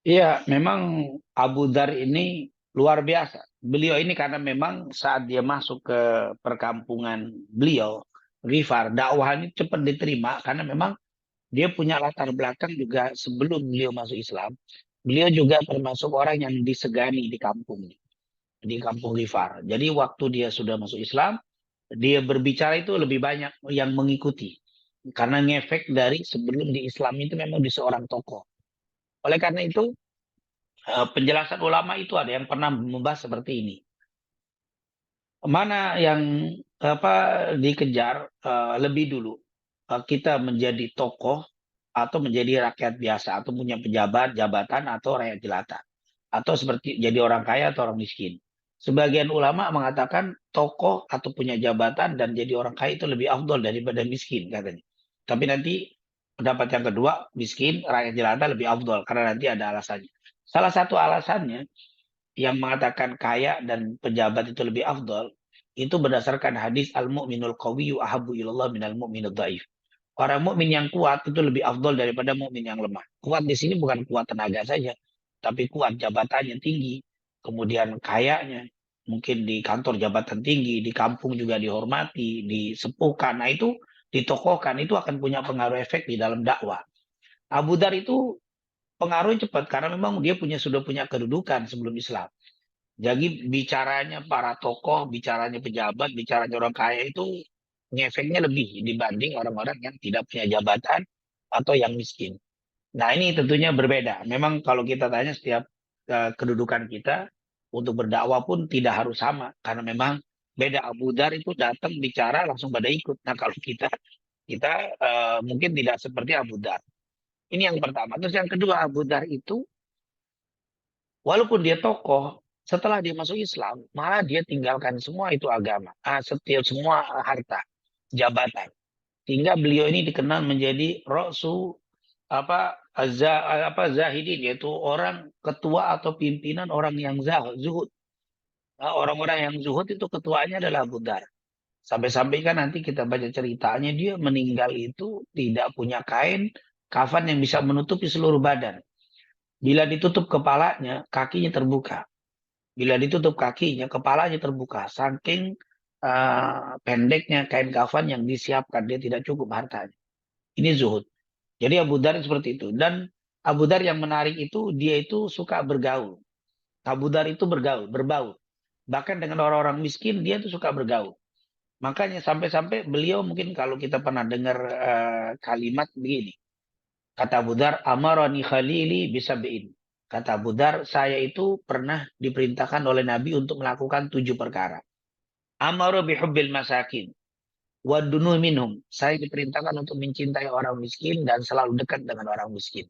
Iya, memang Abu Dzar ini luar biasa. Beliau ini karena memang saat dia masuk ke perkampungan beliau, Rifar, dakwah ini cepat diterima karena memang dia punya latar belakang juga sebelum beliau masuk Islam. Beliau juga termasuk orang yang disegani di kampung Rifar. Jadi waktu dia sudah masuk Islam, dia berbicara itu lebih banyak yang mengikuti. Karena ngefek dari sebelum di Islam itu memang di seorang tokoh. Oleh karena itu, penjelasan ulama itu ada yang pernah membahas seperti ini. Mana yang dikejar lebih dulu, kita menjadi tokoh atau menjadi rakyat biasa atau punya pejabat, jabatan atau rakyat jelata, atau seperti jadi orang kaya atau orang miskin. Sebagian ulama mengatakan tokoh atau punya jabatan dan jadi orang kaya itu lebih afdol daripada miskin katanya. Tapi nanti pendapat yang kedua, miskin, rakyat jelata lebih afdol karena nanti ada alasannya. Salah satu alasannya yang mengatakan kaya dan pejabat itu lebih afdol, itu berdasarkan hadis al-mu'minul qawiyyu ahabbu ilallah minal mu'minul dhaif. Orang mukmin yang kuat itu lebih afdol daripada mukmin yang lemah. Kuat di sini bukan kuat tenaga saja, tapi kuat jabatannya tinggi, kemudian kayanya, mungkin di kantor jabatan tinggi, di kampung juga dihormati, disepuhkan. Nah itu ditokohkan, itu akan punya pengaruh efek di dalam dakwah. Abu Dar itu pengaruhnya cepat karena memang dia sudah punya kedudukan sebelum Islam. Jadi bicaranya para tokoh, bicaranya pejabat, bicaranya orang kaya itu ngefeknya lebih dibanding orang-orang yang tidak punya jabatan atau yang miskin. Nah ini tentunya berbeda. Memang kalau kita tanya setiap kedudukan kita untuk berdakwah pun tidak harus sama, karena memang beda. Abu Dar itu datang bicara langsung pada ikut. Nah kalau kita mungkin tidak seperti Abu Dar. Ini yang pertama. Terus yang kedua, Abu Dar itu walaupun dia tokoh, setelah dia masuk Islam, malah dia tinggalkan semua itu agama, setiap semua harta, jabatan. Sehingga beliau ini dikenal menjadi Rasul Zahidin, yaitu orang ketua atau pimpinan orang yang zuhud. Nah, orang-orang yang zuhud itu ketuanya adalah Abu Dar. Sampai-sampai kan nanti kita baca ceritanya, dia meninggal itu tidak punya kain kafan yang bisa menutupi seluruh badan. Bila ditutup kepalanya, kakinya terbuka. Bila ditutup kakinya, kepalanya terbuka. Saking pendeknya kain kafan yang disiapkan, dia tidak cukup hartanya. Ini zuhud. Jadi Abu Dar seperti itu. Dan Abu Dar yang menarik itu, dia itu suka bergaul. Abu Dar itu berbau. Bahkan dengan orang-orang miskin, dia tuh suka bergaul. Makanya sampai-sampai beliau, mungkin kalau kita pernah dengar kalimat begini. Kata Abu Dar, amarani khalili bisabi'in. Kata Abu Dar, saya itu pernah diperintahkan oleh Nabi untuk melakukan 7 perkara. Amaru bihubbil masakin. Wadunu minhum. Saya diperintahkan untuk mencintai orang miskin dan selalu dekat dengan orang miskin.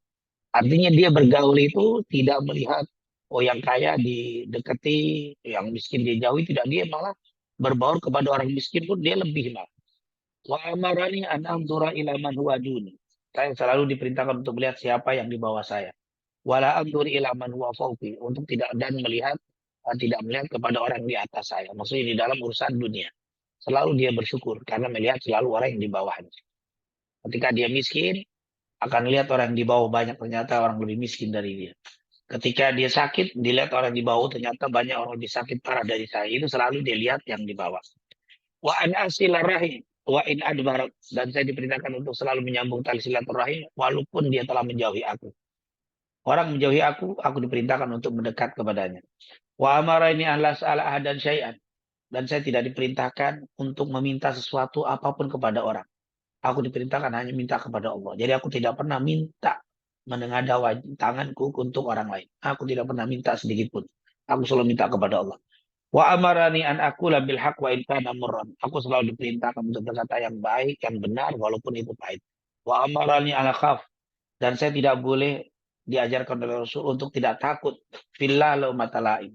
Artinya dia bergaul itu tidak melihat, oh yang kaya didekati, yang miskin dijauhi. Tidak, dia malah berbaur kepada orang miskin pun dia lebih malah. Wa amarani an anzura ila man huwa duni. Saya selalu diperintahkan untuk melihat siapa yang di bawah saya. Wala anzur ila man huwa fawqi, untuk tidak melihat kepada orang di atas saya. Maksudnya di dalam urusan dunia. Selalu dia bersyukur karena melihat selalu orang yang di bawahnya. Ketika dia miskin, akan lihat orang yang di bawah banyak, ternyata orang lebih miskin dari dia. Ketika dia sakit, dilihat orang di bawah, ternyata banyak orang lebih sakit parah dari saya. Itu selalu dia lihat yang di bawah. Wa an rahim wa in adbarat, dan saya diperintahkan untuk selalu menyambung tali silaturahim walaupun dia telah menjauhi aku. Orang menjauhi aku diperintahkan untuk mendekat kepadanya. Wa amara ini an las'ala ahadan syai'an, dan saya tidak diperintahkan untuk meminta sesuatu apapun kepada orang. Aku diperintahkan hanya minta kepada Allah. Jadi aku tidak pernah minta menengadah tanganku untuk orang lain. Aku tidak pernah minta sedikit pun. Aku selalu minta kepada Allah. Wa amarani an aqula bil haqq wa in kana murran. Aku selalu diperintahkan untuk berkata yang baik, yang benar walaupun itu pahit. Wa amarani ala khaf, dan saya tidak boleh diajarkan oleh Rasul untuk tidak takut fillah laumata laim.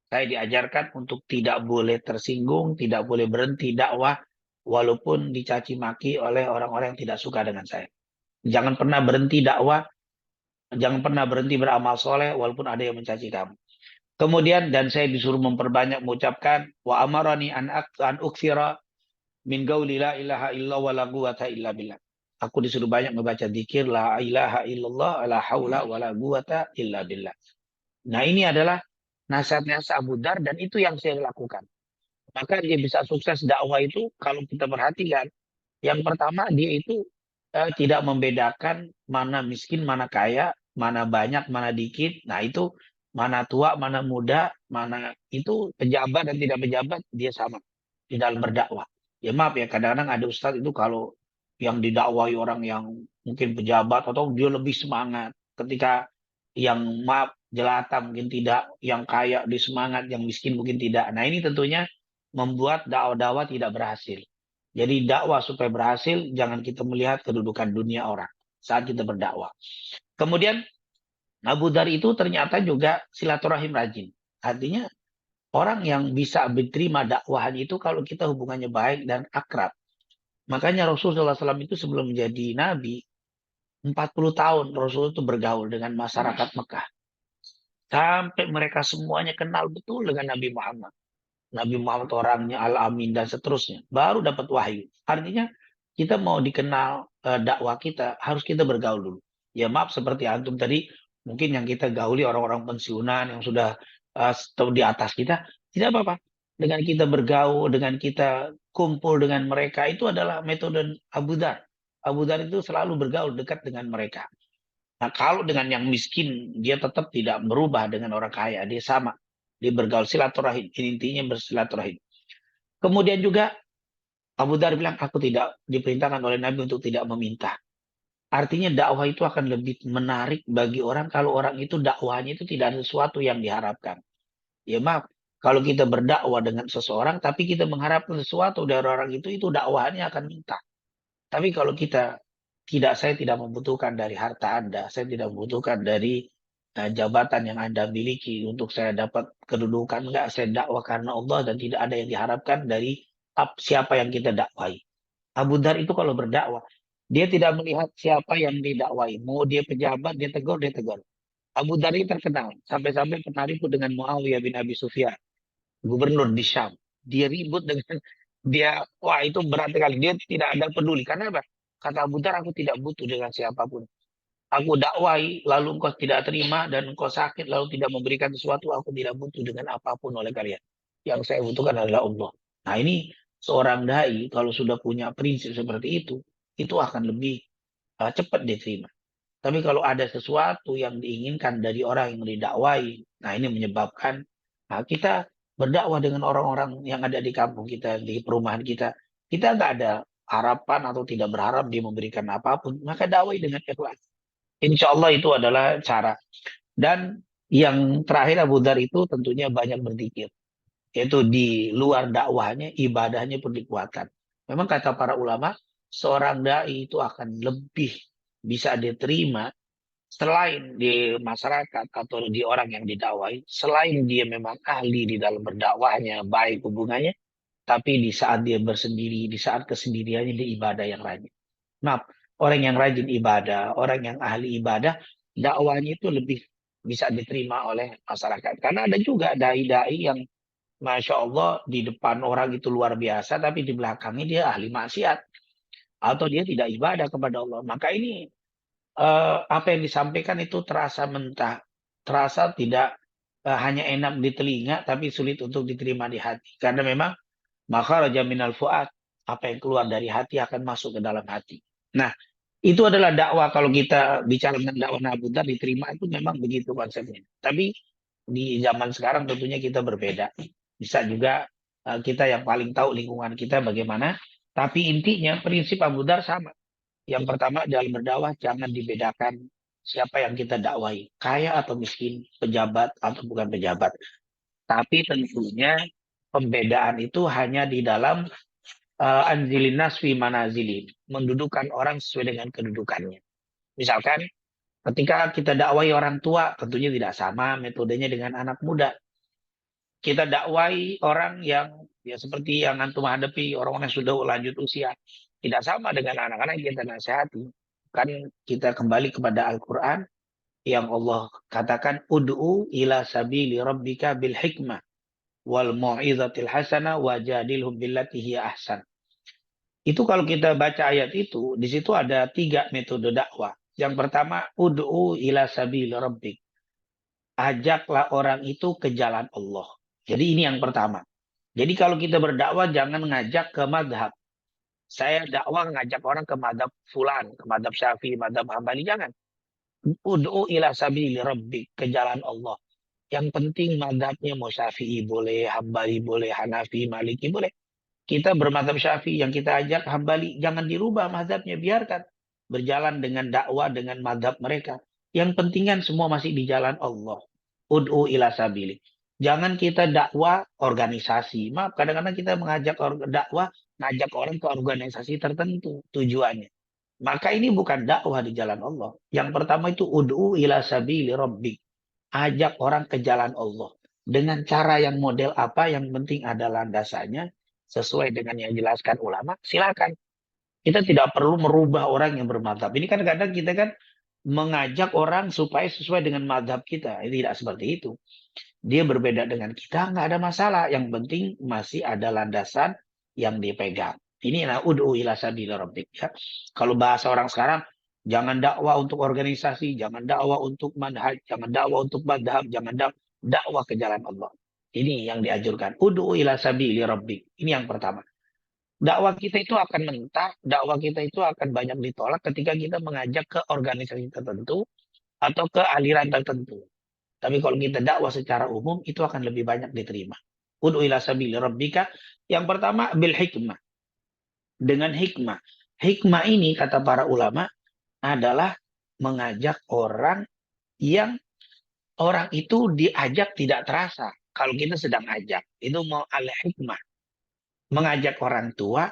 Saya diajarkan untuk tidak boleh tersinggung, tidak boleh berhenti dakwah walaupun dicaci maki oleh orang-orang yang tidak suka dengan saya. Jangan pernah berhenti dakwah, jangan pernah berhenti beramal soleh walaupun ada yang mencaci kamu. Kemudian, dan saya disuruh memperbanyak mengucapkan wa amarani an ukthira min gauli la ilaha illallah wa la quwata illa billah. Aku disuruh banyak membaca zikir la ilaha illallah la haula wa la quwata illa billah. Nah, ini adalah nasihat-nasihat Abu Dar, dan itu yang saya lakukan. Maka dia bisa sukses dakwah itu kalau kita perhatikan. Yang pertama, dia itu tidak membedakan mana miskin, mana kaya, mana banyak, mana dikit. Nah, itu mana tua, mana muda, mana itu pejabat dan tidak pejabat, dia sama di dalam berdakwah. Ya maaf ya, kadang-kadang ada ustadz itu kalau yang didakwahi orang yang mungkin pejabat atau dia lebih semangat. Ketika yang maaf jelata mungkin tidak, yang kaya disemangat, yang miskin mungkin tidak. Nah, ini tentunya membuat dakwah-dakwah tidak berhasil. Jadi dakwah supaya berhasil, jangan kita melihat kedudukan dunia orang saat kita berdakwah. Kemudian Abu Dar itu ternyata juga silaturahim rajin. Artinya orang yang bisa diterima dakwahan itu kalau kita hubungannya baik dan akrab. Makanya Rasulullah SAW itu sebelum menjadi Nabi, 40 tahun Rasul itu bergaul dengan masyarakat Mekah. Sampai mereka semuanya kenal betul dengan Nabi Muhammad. Nabi Muhammad orangnya Al-Amin dan seterusnya. Baru dapat wahyu. Artinya kita mau dikenal dakwah kita, harus kita bergaul dulu. Ya maaf seperti antum tadi, mungkin yang kita gauli orang-orang pensiunan yang sudah di atas kita, tidak apa-apa. Dengan kita bergaul, dengan kita kumpul dengan mereka, itu adalah metode Abu Dar. Abu Dar itu selalu bergaul dekat dengan mereka. Nah, kalau dengan yang miskin, dia tetap tidak berubah dengan orang kaya. Dia sama. Dia bergaul silaturahim. Intinya bersilaturahim. Kemudian juga Abu Dar bilang, aku tidak diperintahkan oleh Nabi untuk tidak meminta. Artinya dakwah itu akan lebih menarik bagi orang kalau orang itu dakwahnya itu tidak ada sesuatu yang diharapkan. Ya maaf, kalau kita berdakwah dengan seseorang tapi kita mengharapkan sesuatu dari orang itu dakwahnya akan minta. Tapi kalau kita saya tidak membutuhkan dari harta Anda, saya tidak membutuhkan dari jabatan yang Anda miliki untuk saya dapat kedudukan, enggak, saya dakwah karena Allah dan tidak ada yang diharapkan dari siapa yang kita dakwahi. Abu Dhar itu kalau berdakwah, dia tidak melihat siapa yang didakwahi. Mau dia pejabat, dia tegur, dia tegur. Abu Dhar ini terkenal. Sampai-sampai pernah ribut dengan Muawiyah bin Abi Sufyan, gubernur di Syam. Dia ribut dengan dia, wah itu berat sekali. Dia tidak ada peduli. Karena apa? Kata Abu Dhar, aku tidak butuh dengan siapapun. Aku dakwai, lalu engkau tidak terima, dan engkau sakit, lalu tidak memberikan sesuatu, aku tidak butuh dengan apapun oleh kalian. Yang saya butuhkan adalah Allah. Nah ini seorang da'i, kalau sudah punya prinsip seperti itu akan lebih cepat diterima. Tapi kalau ada sesuatu yang diinginkan dari orang yang didakwai, nah ini menyebabkan kita berdakwah dengan orang-orang yang ada di kampung kita, di perumahan kita nggak ada harapan atau tidak berharap dia memberikan apapun, maka dakwai dengan ikhlas. Insya Allah itu adalah cara. Dan yang terakhir Abu Dhar itu tentunya banyak berzikir. Yaitu di luar dakwahnya, ibadahnya pun dikuatkan. Memang kata para ulama, seorang da'i itu akan lebih bisa diterima selain di masyarakat atau di orang yang didakwai, selain dia memang ahli di dalam berdakwahnya, baik hubungannya, tapi di saat dia bersendiri, di saat kesendiriannya dia ibadah yang rajin. Maaf, orang yang rajin ibadah, orang yang ahli ibadah, dakwahnya itu lebih bisa diterima oleh masyarakat. Karena ada juga dai-dai yang Masya Allah di depan orang itu luar biasa, tapi di belakangnya dia ahli maksiat. Atau dia tidak ibadah kepada Allah. Maka ini apa yang disampaikan itu terasa mentah. Terasa tidak hanya enak di telinga, tapi sulit untuk diterima di hati. Karena memang makaraja minal fuad, apa yang keluar dari hati akan masuk ke dalam hati. Nah, itu adalah dakwah. Kalau kita bicara tentang dakwah Nabi Dhar diterima itu memang begitu konsepnya. Tapi di zaman sekarang tentunya kita berbeda. Bisa juga kita yang paling tahu lingkungan kita bagaimana. Tapi intinya prinsip Abu Dhar sama. Yang pertama dalam berdakwah jangan dibedakan siapa yang kita dakwahi, kaya atau miskin, pejabat atau bukan pejabat. Tapi tentunya pembedaan itu hanya di dalam anzilin nasfi manazilin, mendudukan orang sesuai dengan kedudukannya. Misalkan ketika kita dakwai orang tua, tentunya tidak sama metodenya dengan anak muda. Kita dakwai orang yang ya seperti yang antum hadapi, orang-orang yang sudah lanjut usia. Tidak sama dengan anak-anak yang kita nasihati. Kan kita kembali kepada Al-Quran yang Allah katakan, Ud'u ila sabili rabbika bil hikmah wal mu'izatil hasana wajadilhum billati hiya ahsan. Itu kalau kita baca ayat itu, di situ ada 3 metode dakwah. Yang pertama, ud'u ila sabil rabbik. Ajaklah orang itu ke jalan Allah. Jadi ini yang pertama. Jadi kalau kita berdakwah jangan ngajak ke madhab. Saya dakwah ngajak orang ke madhab fulan, ke madhab syafi'i, madhab hambali. Jangan. Ud'u ila sabil rabbik, ke jalan Allah. Yang penting madhabnya mau syafi'i boleh, hambali boleh, hanafi, maliki boleh. Kita bermadzhab Syafi'i, yang kita ajak Hambali, jangan dirubah mazhabnya, biarkan berjalan dengan dakwah dengan mazhab mereka. Yang penting kan semua masih di jalan Allah. Ud'u ila sabili. Jangan kita dakwah organisasi. Maaf, kadang-kadang kita mengajak dakwah, ngajak orang ke organisasi tertentu tujuannya. Maka ini bukan dakwah di jalan Allah. Yang pertama itu ud'u ila sabili rabbik. Ajak orang ke jalan Allah. Dengan cara yang model apa, yang penting ada landasannya sesuai dengan yang dijelaskan ulama, silakan. Kita tidak perlu merubah orang yang bermadhab. Ini kan kadang kita kan mengajak orang supaya sesuai dengan madhab kita. Ini tidak seperti itu. Dia berbeda dengan kita, nggak ada masalah. Yang penting masih ada landasan yang dipegang. Ini ud'u ila sabili rabbik. Ya. Kalau bahasa orang sekarang, jangan dakwah untuk organisasi, jangan dakwah untuk manhaj, jangan dakwah untuk madhab, jangan dakwah ke jalan Allah. Ini yang dianjurkan. Ud'u ila sabili rabbik. Ini yang pertama. Dakwah kita itu akan mentah, dakwah kita itu akan banyak ditolak ketika kita mengajak ke organisasi tertentu atau ke aliran tertentu. Tapi kalau kita dakwah secara umum, itu akan lebih banyak diterima. Ud'u ila sabili rabbika. Yang pertama, bil hikmah. Dengan hikmah. Hikmah ini, kata para ulama, adalah mengajak orang yang orang itu diajak tidak terasa. Kalau kita sedang ajak, itu mau al-hikmah. Mengajak orang tua,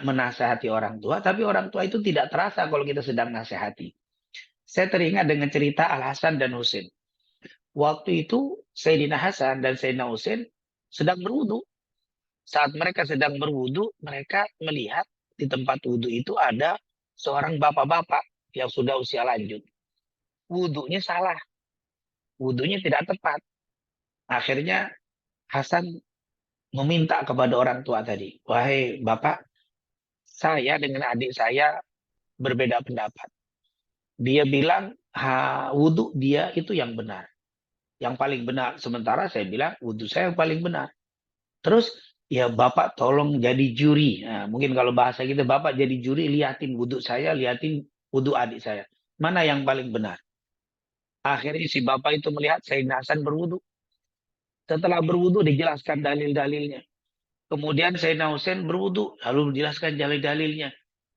menasehati orang tua, tapi orang tua itu tidak terasa kalau kita sedang nasihati. Saya teringat dengan cerita Al-Hasan dan Husain. Waktu itu Sayyidina Hasan dan Sayyidina Husain sedang berwudu. Saat mereka sedang berwudu, mereka melihat di tempat wudu itu ada seorang bapak-bapak yang sudah usia lanjut. Wudunya salah, wudunya tidak tepat. Akhirnya Hasan meminta kepada orang tua tadi, wahai bapak, saya dengan adik saya berbeda pendapat. Dia bilang wudhu dia itu yang benar, yang paling benar. Sementara saya bilang wudhu saya yang paling benar. Terus ya bapak tolong jadi juri. Nah, mungkin kalau bahasa kita bapak jadi juri, liatin wudhu saya, liatin wudhu adik saya. Mana yang paling benar? Akhirnya si bapak itu melihat Sayyidina Hasan berwudhu. Setelah berwudhu dijelaskan dalil-dalilnya. Kemudian Sayyidina Husain berwudhu, lalu menjelaskan dalil-dalilnya.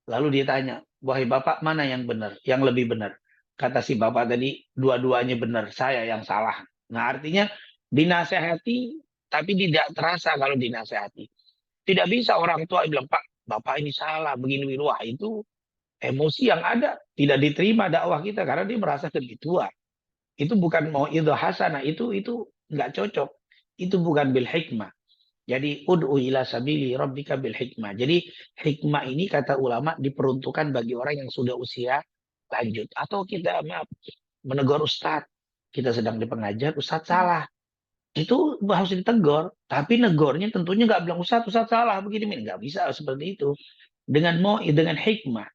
Lalu dia tanya, wahai bapak mana yang benar, yang lebih benar? Kata si bapak tadi, dua-duanya benar, saya yang salah. Nah artinya dinasehati, tapi tidak terasa kalau dinasehati. Tidak bisa orang tua bilang, Pak, bapak ini salah, begini, begini. Wah itu emosi yang ada, tidak diterima dakwah kita karena dia merasa lebih tua. Itu bukan mau itu hasanah, itu nggak cocok. Itu bukan bil hikmah. Jadi ud'u ila sabili rabbika bil hikmah. Jadi hikmah ini kata ulama diperuntukkan bagi orang yang sudah usia lanjut. Atau kita maaf menegur ustadz. Kita sedang di pengajian, ustadz salah. Itu harus ditegur. Tapi negornya tentunya nggak bilang ustadz salah begini. Nggak bisa seperti itu. Dengan hikmah.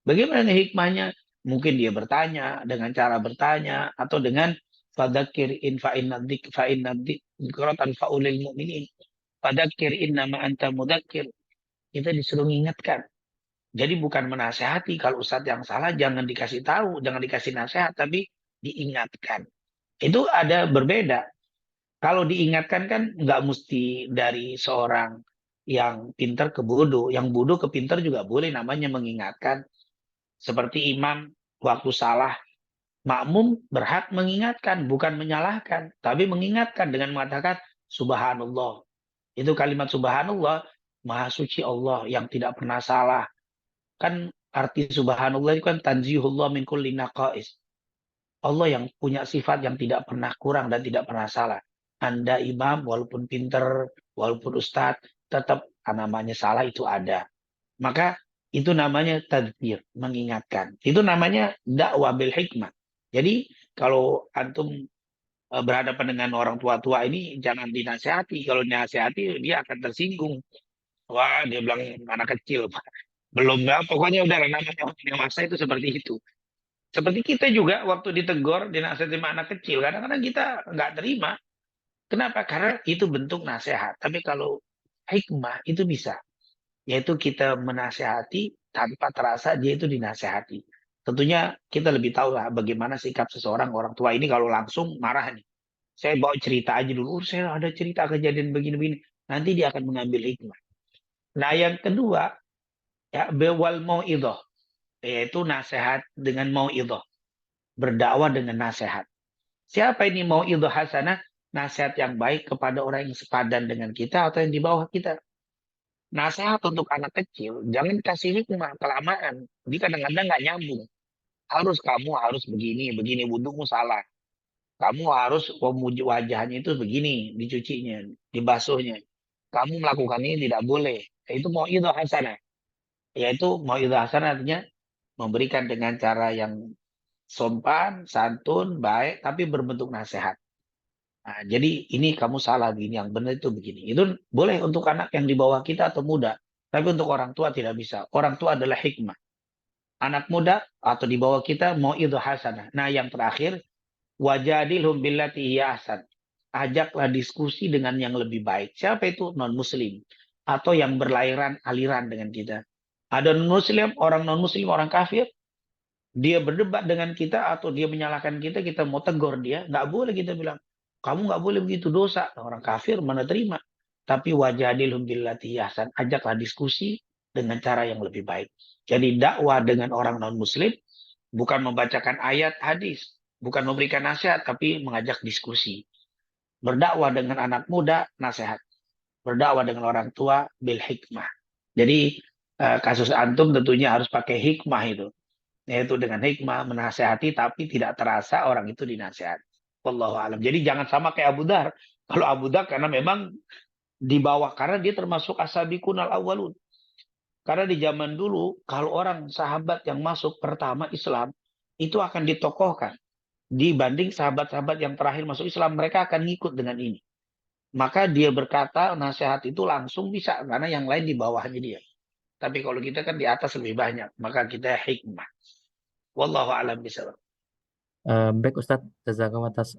Bagaimana hikmahnya? Mungkin dia bertanya dengan cara bertanya atau dengan fadzakir in fa innadik faulil mu'minin. Fadzakir innama anta mudzakir. Kita disuruh mengingatkan. Jadi bukan menasehati. Kalau ustadz yang salah jangan dikasih tahu, jangan dikasih nasihat, tapi diingatkan. Itu ada berbeda. Kalau diingatkan kan nggak mesti dari seorang yang pintar ke bodoh. Yang bodoh ke pintar juga boleh namanya mengingatkan. Seperti imam waktu salah, makmum berhak mengingatkan, bukan menyalahkan, tapi mengingatkan dengan mengatakan subhanallah. Itu kalimat subhanallah, maha suci Allah yang tidak pernah salah. Kan arti subhanallah itu kan tanzihullah min kulli naqais. Allah yang punya sifat yang tidak pernah kurang dan tidak pernah salah. Anda imam walaupun pinter, walaupun ustadz, tetap namanya salah itu ada. Maka itu namanya tadzkir, mengingatkan. Itu namanya dakwah bil hikmah. Jadi kalau antum berhadapan dengan orang tua-tua ini jangan dinasehati. Kalau dinasehati dia akan tersinggung. Wah, dia bilang anak kecil. Belum ya, pokoknya udah namanya orang dewasa itu seperti itu. Seperti kita juga waktu ditegur, dinasehati sama anak kecil, kadang-kadang kita nggak terima. Kenapa? Karena itu bentuk nasihat. Tapi kalau hikmah itu bisa. Yaitu kita menasehati tanpa terasa dia itu dinasehati. Tentunya kita lebih tahu lah bagaimana sikap seseorang orang tua ini kalau langsung marah nih. Saya bawa cerita aja dulu, saya ada cerita kejadian begini-begini. Nanti dia akan mengambil hikmah. Nah yang kedua, ya bewal mau'idoh, yaitu nasihat dengan mau'idoh. Berdakwah dengan nasihat. Siapa ini mau'idoh hasanah? Nasihat yang baik kepada orang yang sepadan dengan kita atau yang di bawah kita. Nasihat untuk anak kecil, jangan kasih hikmah kelamaan. Dia kadang-kadang nggak nyambung. Kamu harus begini, begini wudhumu salah. Kamu harus memuji wajahnya itu begini, dicucinya, dibasuhnya. Kamu melakukan ini tidak boleh. Itu mau itu hasanah. Yaitu mau itu hasanah artinya memberikan dengan cara yang sopan, santun, baik, tapi berbentuk nasihat. Nah, jadi ini kamu salah begini, yang benar itu begini. Itu boleh untuk anak yang di bawah kita atau muda. Tapi untuk orang tua tidak bisa. Orang tua adalah hikmah. Anak muda atau di bawah kita mau itu hasanah. Nah yang terakhir, wajadilhum billati hiya ahsan. Ajaklah diskusi dengan yang lebih baik. Siapa itu? Non-muslim. Atau yang berlairan aliran dengan kita. Ada non-muslim, orang kafir. Dia berdebat dengan kita atau dia menyalahkan kita mau tegur dia. Nggak boleh kita bilang, kamu nggak boleh begitu dosa. Orang kafir mana terima. Tapi wajadilhum billati hiya ahsan. Ajaklah diskusi dengan cara yang lebih baik. Jadi dakwah dengan orang non-muslim bukan membacakan ayat hadis, bukan memberikan nasihat, tapi mengajak diskusi. Berdakwah dengan anak muda, nasihat. Berdakwah dengan orang tua, bil hikmah. Jadi kasus antum tentunya harus pakai hikmah itu. Yaitu dengan hikmah menasehati tapi tidak terasa orang itu dinasehati. Wallahu alam. Jadi jangan sama kayak Abu Dhar. Kalau Abu Dhar karena memang di bawah, karena dia termasuk asabiqun al awwalun. Karena di zaman dulu kalau orang sahabat yang masuk pertama Islam itu akan ditokohkan dibanding sahabat-sahabat yang terakhir masuk Islam, mereka akan ngikut dengan ini. Maka dia berkata nasihat itu langsung bisa karena yang lain di bawahnya dia. Tapi kalau kita kan di atas lebih banyak, maka kita hikmah. Wallahu a'lam bishawab. Baik Ustadz, jazakallahu atas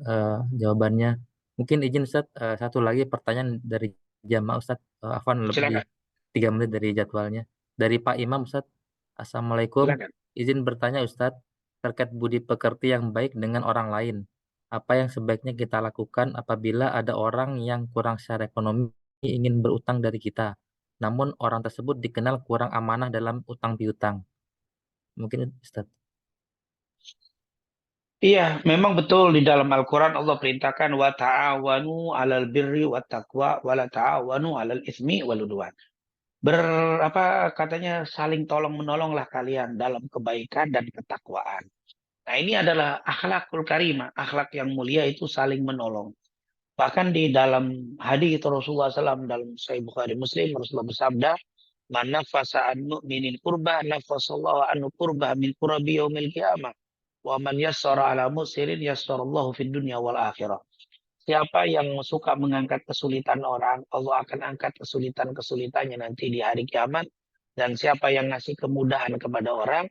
jawabannya. Mungkin izin Ustadz, satu lagi pertanyaan dari jamaah Ustadz, Afwan lebih Silakan, 3 menit dari jadwalnya. Dari Pak Imam Ustadz, Assalamualaikum. silakan. Izin bertanya Ustadz, terkait budi pekerti yang baik dengan orang lain. Apa yang sebaiknya kita lakukan apabila ada orang yang kurang secara ekonomi ingin berutang dari kita, namun orang tersebut dikenal kurang amanah dalam utang piutang? Mungkin Ustadz. Iya, memang betul di dalam Al-Quran Allah perintahkan wa ta'awanu 'alal birri wat taqwa wa la ta'awanu 'alal ismi wal udwan. Apa katanya saling tolong menolonglah kalian dalam kebaikan dan ketakwaan. Nah, ini adalah akhlakul karimah, akhlak yang mulia itu saling menolong. Bahkan di dalam hadis Rasulullah SAW dalam Sahih Bukhari Muslim, Rasulullah bersabda, "Man nafasa an mu'minin kurba, nafasallahu anhu kurba min kurabi yaumil qiyamah. Wa man yassara ala musirin yassarallahu fid dunya wal akhirah." Siapa yang suka mengangkat kesulitan orang, Allah akan angkat kesulitan-kesulitannya nanti di hari kiamat. Dan siapa yang ngasih kemudahan kepada orang,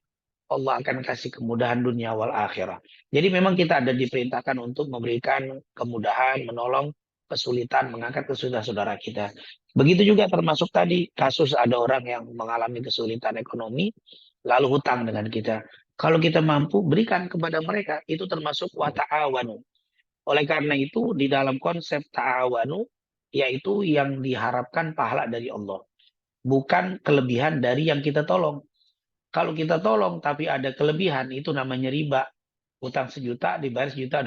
Allah akan kasih kemudahan dunia wal akhirah. Jadi memang kita ada diperintahkan untuk memberikan kemudahan, menolong kesulitan, mengangkat kesulitan saudara kita. Begitu juga termasuk tadi kasus ada orang yang mengalami kesulitan ekonomi, lalu hutang dengan kita. Kalau kita mampu berikan kepada mereka, itu termasuk wa ta'awanu. Oleh karena itu di dalam konsep ta'awanu, yaitu yang diharapkan pahala dari Allah. Bukan kelebihan dari yang kita tolong. Kalau kita tolong tapi ada kelebihan itu namanya riba. Utang 1 juta dibayar 1,2 juta.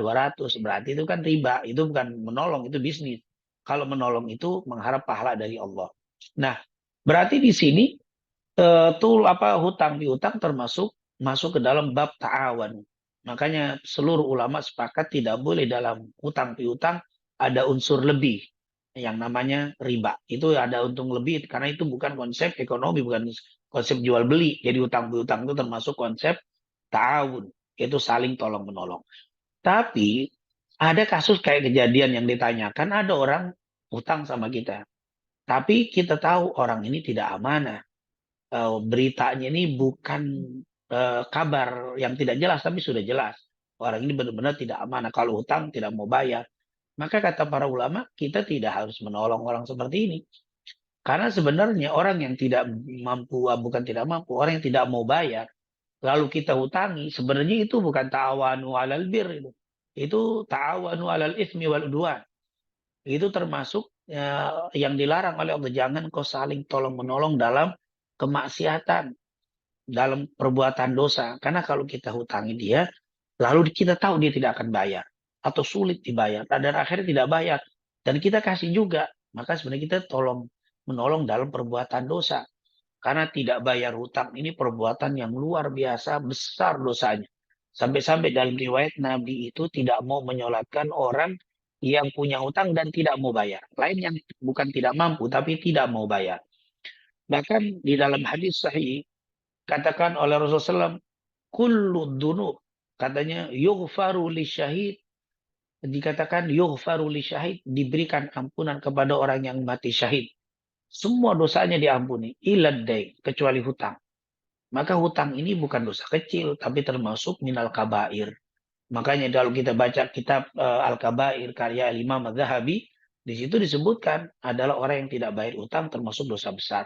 Berarti itu kan riba. Itu bukan menolong, itu bisnis. Kalau menolong itu mengharap pahala dari Allah. Nah, berarti di sini hutang piutang termasuk masuk ke dalam bab ta'awan. Makanya seluruh ulama sepakat tidak boleh dalam hutang piutang ada unsur lebih yang namanya riba. Itu ada untung lebih karena itu bukan konsep ekonomi, bukan konsep jual beli. Jadi hutang piutang itu termasuk konsep ta'awun, yaitu saling tolong menolong. Tapi ada kasus kayak kejadian yang ditanyakan, ada orang hutang sama kita. Tapi kita tahu orang ini tidak amanah. Beritanya ini bukan kabar yang tidak jelas, tapi sudah jelas. Orang ini benar-benar tidak amanah. Kalau hutang tidak mau bayar. Maka kata para ulama, kita tidak harus menolong orang seperti ini. Karena sebenarnya orang yang tidak mampu, bukan tidak mampu, orang yang tidak mau bayar, lalu kita hutangi, sebenarnya itu bukan ta'awanu alal bir. Itu ta'awanu alal ismi wal udwan. Itu termasuk yang dilarang oleh Allah. Jangan kau saling tolong menolong dalam kemaksiatan, dalam perbuatan dosa. Karena kalau kita hutangi dia, lalu kita tahu dia tidak akan bayar atau sulit dibayar dan akhirnya tidak bayar dan kita kasih juga, maka sebenarnya kita tolong menolong dalam perbuatan dosa. Karena tidak bayar hutang ini perbuatan yang luar biasa besar dosanya. Sampai-sampai dalam riwayat Nabi itu tidak mau menyolatkan orang yang punya hutang dan tidak mau bayar. Lain yang bukan tidak mampu tapi tidak mau bayar. Bahkan di dalam hadis sahih katakan oleh Rasulullah SAW, kullu dunub, katanya yughfaru li syahid, dikatakan yughfaru li syahid, diberikan ampunan kepada orang yang mati syahid. Semua dosanya diampuni, ilad dain, kecuali hutang. Maka hutang ini bukan dosa kecil, tapi termasuk minal kabair. Makanya kalau kita baca kitab Al-Kabair karya Imam Az-Zahabi, di situ disebutkan adalah orang yang tidak bayar utang termasuk dosa besar.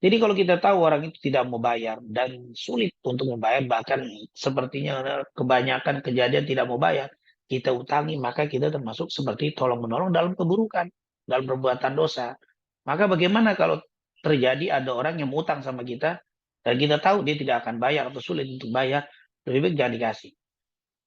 Jadi kalau kita tahu orang itu tidak mau bayar dan sulit untuk membayar, bahkan sepertinya kebanyakan kejadian tidak mau bayar, kita utangi, maka kita termasuk seperti tolong-menolong dalam keburukan, dalam perbuatan dosa. Maka bagaimana kalau terjadi ada orang yang utang sama kita, dan kita tahu dia tidak akan bayar atau sulit untuk bayar, lebih baik jangan dikasih.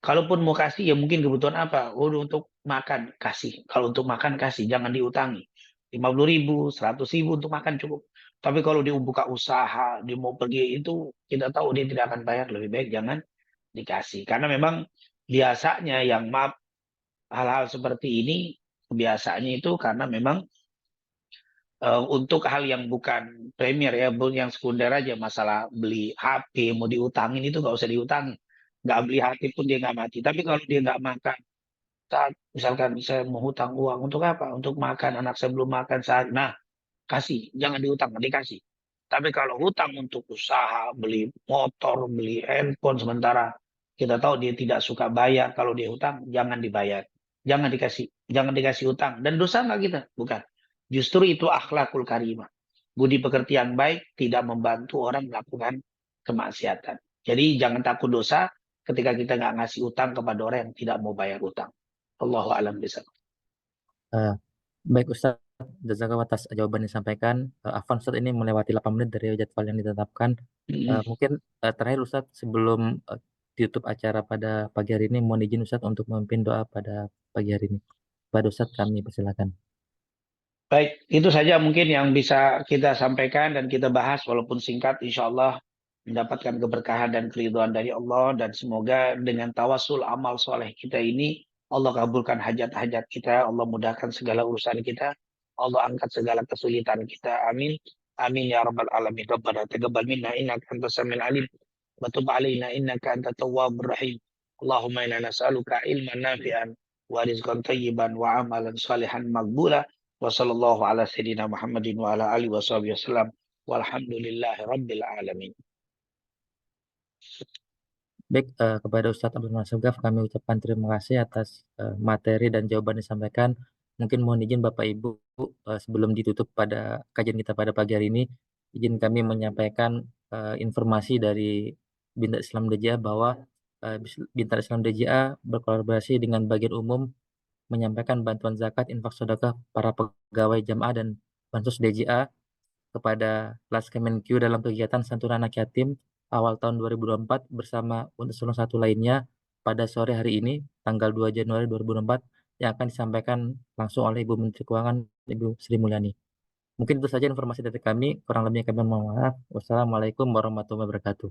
Kalaupun mau kasih ya mungkin kebutuhan apa? Oh, untuk makan kasih. Kalau untuk makan kasih, jangan diutangi. 50.000, 100.000 untuk makan cukup. Tapi kalau dia buka usaha, dia mau pergi itu kita tahu dia tidak akan bayar. Lebih baik jangan dikasih. Karena memang biasanya yang maaf hal-hal seperti ini kebiasaannya itu karena memang untuk hal yang bukan premier ya, yang sekunder aja masalah beli HP mau diutangin itu nggak usah diutangin. Nggak beli HP pun dia nggak mati. Tapi kalau dia nggak makan saat misalkan saya mau hutang uang untuk apa? Untuk makan anak saya belum makan saat. Nah, kasih, jangan diutang, dikasih. Tapi kalau hutang untuk usaha, beli motor, beli handphone sementara kita tahu dia tidak suka bayar, kalau dia hutang jangan dibayar. Jangan dikasih hutang dan dosa nggak kita? Bukan. Justru itu akhlakul karimah. Budi pekerti yang baik tidak membantu orang melakukan kemaksiatan. Jadi jangan takut dosa ketika kita nggak ngasih utang kepada orang yang tidak mau bayar utang. Allahu a'lam bishawab. Eh, Baik Ustadz, jazakallah atas jawaban yang disampaikan. Afwan Ustadz, ini melewati 8 menit dari jadwal yang ditetapkan. Mungkin terakhir Ustadz, sebelum ditutup acara pada pagi hari ini, mohon izin Ustadz untuk memimpin doa pada pagi hari ini. Pada Ustadz kami persilakan. Baik, itu saja mungkin yang bisa kita sampaikan dan kita bahas walaupun singkat, insya Allah mendapatkan keberkahan dan keridhaan dari Allah dan semoga dengan tawasul amal soleh kita ini Allah kabulkan hajat-hajat kita, Allah mudahkan segala urusan kita, Allah angkat segala kesulitan kita. Amin. Amin ya rabbal alamin. Rabbana taqabbal minna innaka antas samiul alim wa tub alaina innaka antat tawwabur rahim. Allahumma inna nas'aluka ilman nafi'an wa rizqan thayyiban wa amalan salihan maqbula. Wa sallallahu ala sayyidina Muhammadin wa ala alihi wa sahbihi wasallam. Walhamdulillahi rabbil alamin. Baik, kepada Ustadz Abdul Nasogaf kami ucapkan terima kasih atas materi dan jawaban yang disampaikan. Mungkin mohon izin Bapak Ibu, sebelum ditutup pada kajian kita pada pagi hari ini, izin kami menyampaikan informasi dari Bintang Islam DJA bahwa Bintang Islam DJA berkolaborasi dengan bagian umum menyampaikan bantuan zakat, infak, sedekah para pegawai jamaah dan bansos DJA kepada Las Kemenkyu dalam kegiatan santunan anak yatim awal tahun 2024 bersama unsur satu lainnya pada sore hari ini, tanggal 2 Januari 2024, yang akan disampaikan langsung oleh Ibu Menteri Keuangan, Ibu Sri Mulyani. Mungkin itu saja informasi dari kami, kurang lebihnya kami mohon maaf. Wassalamualaikum warahmatullahi wabarakatuh.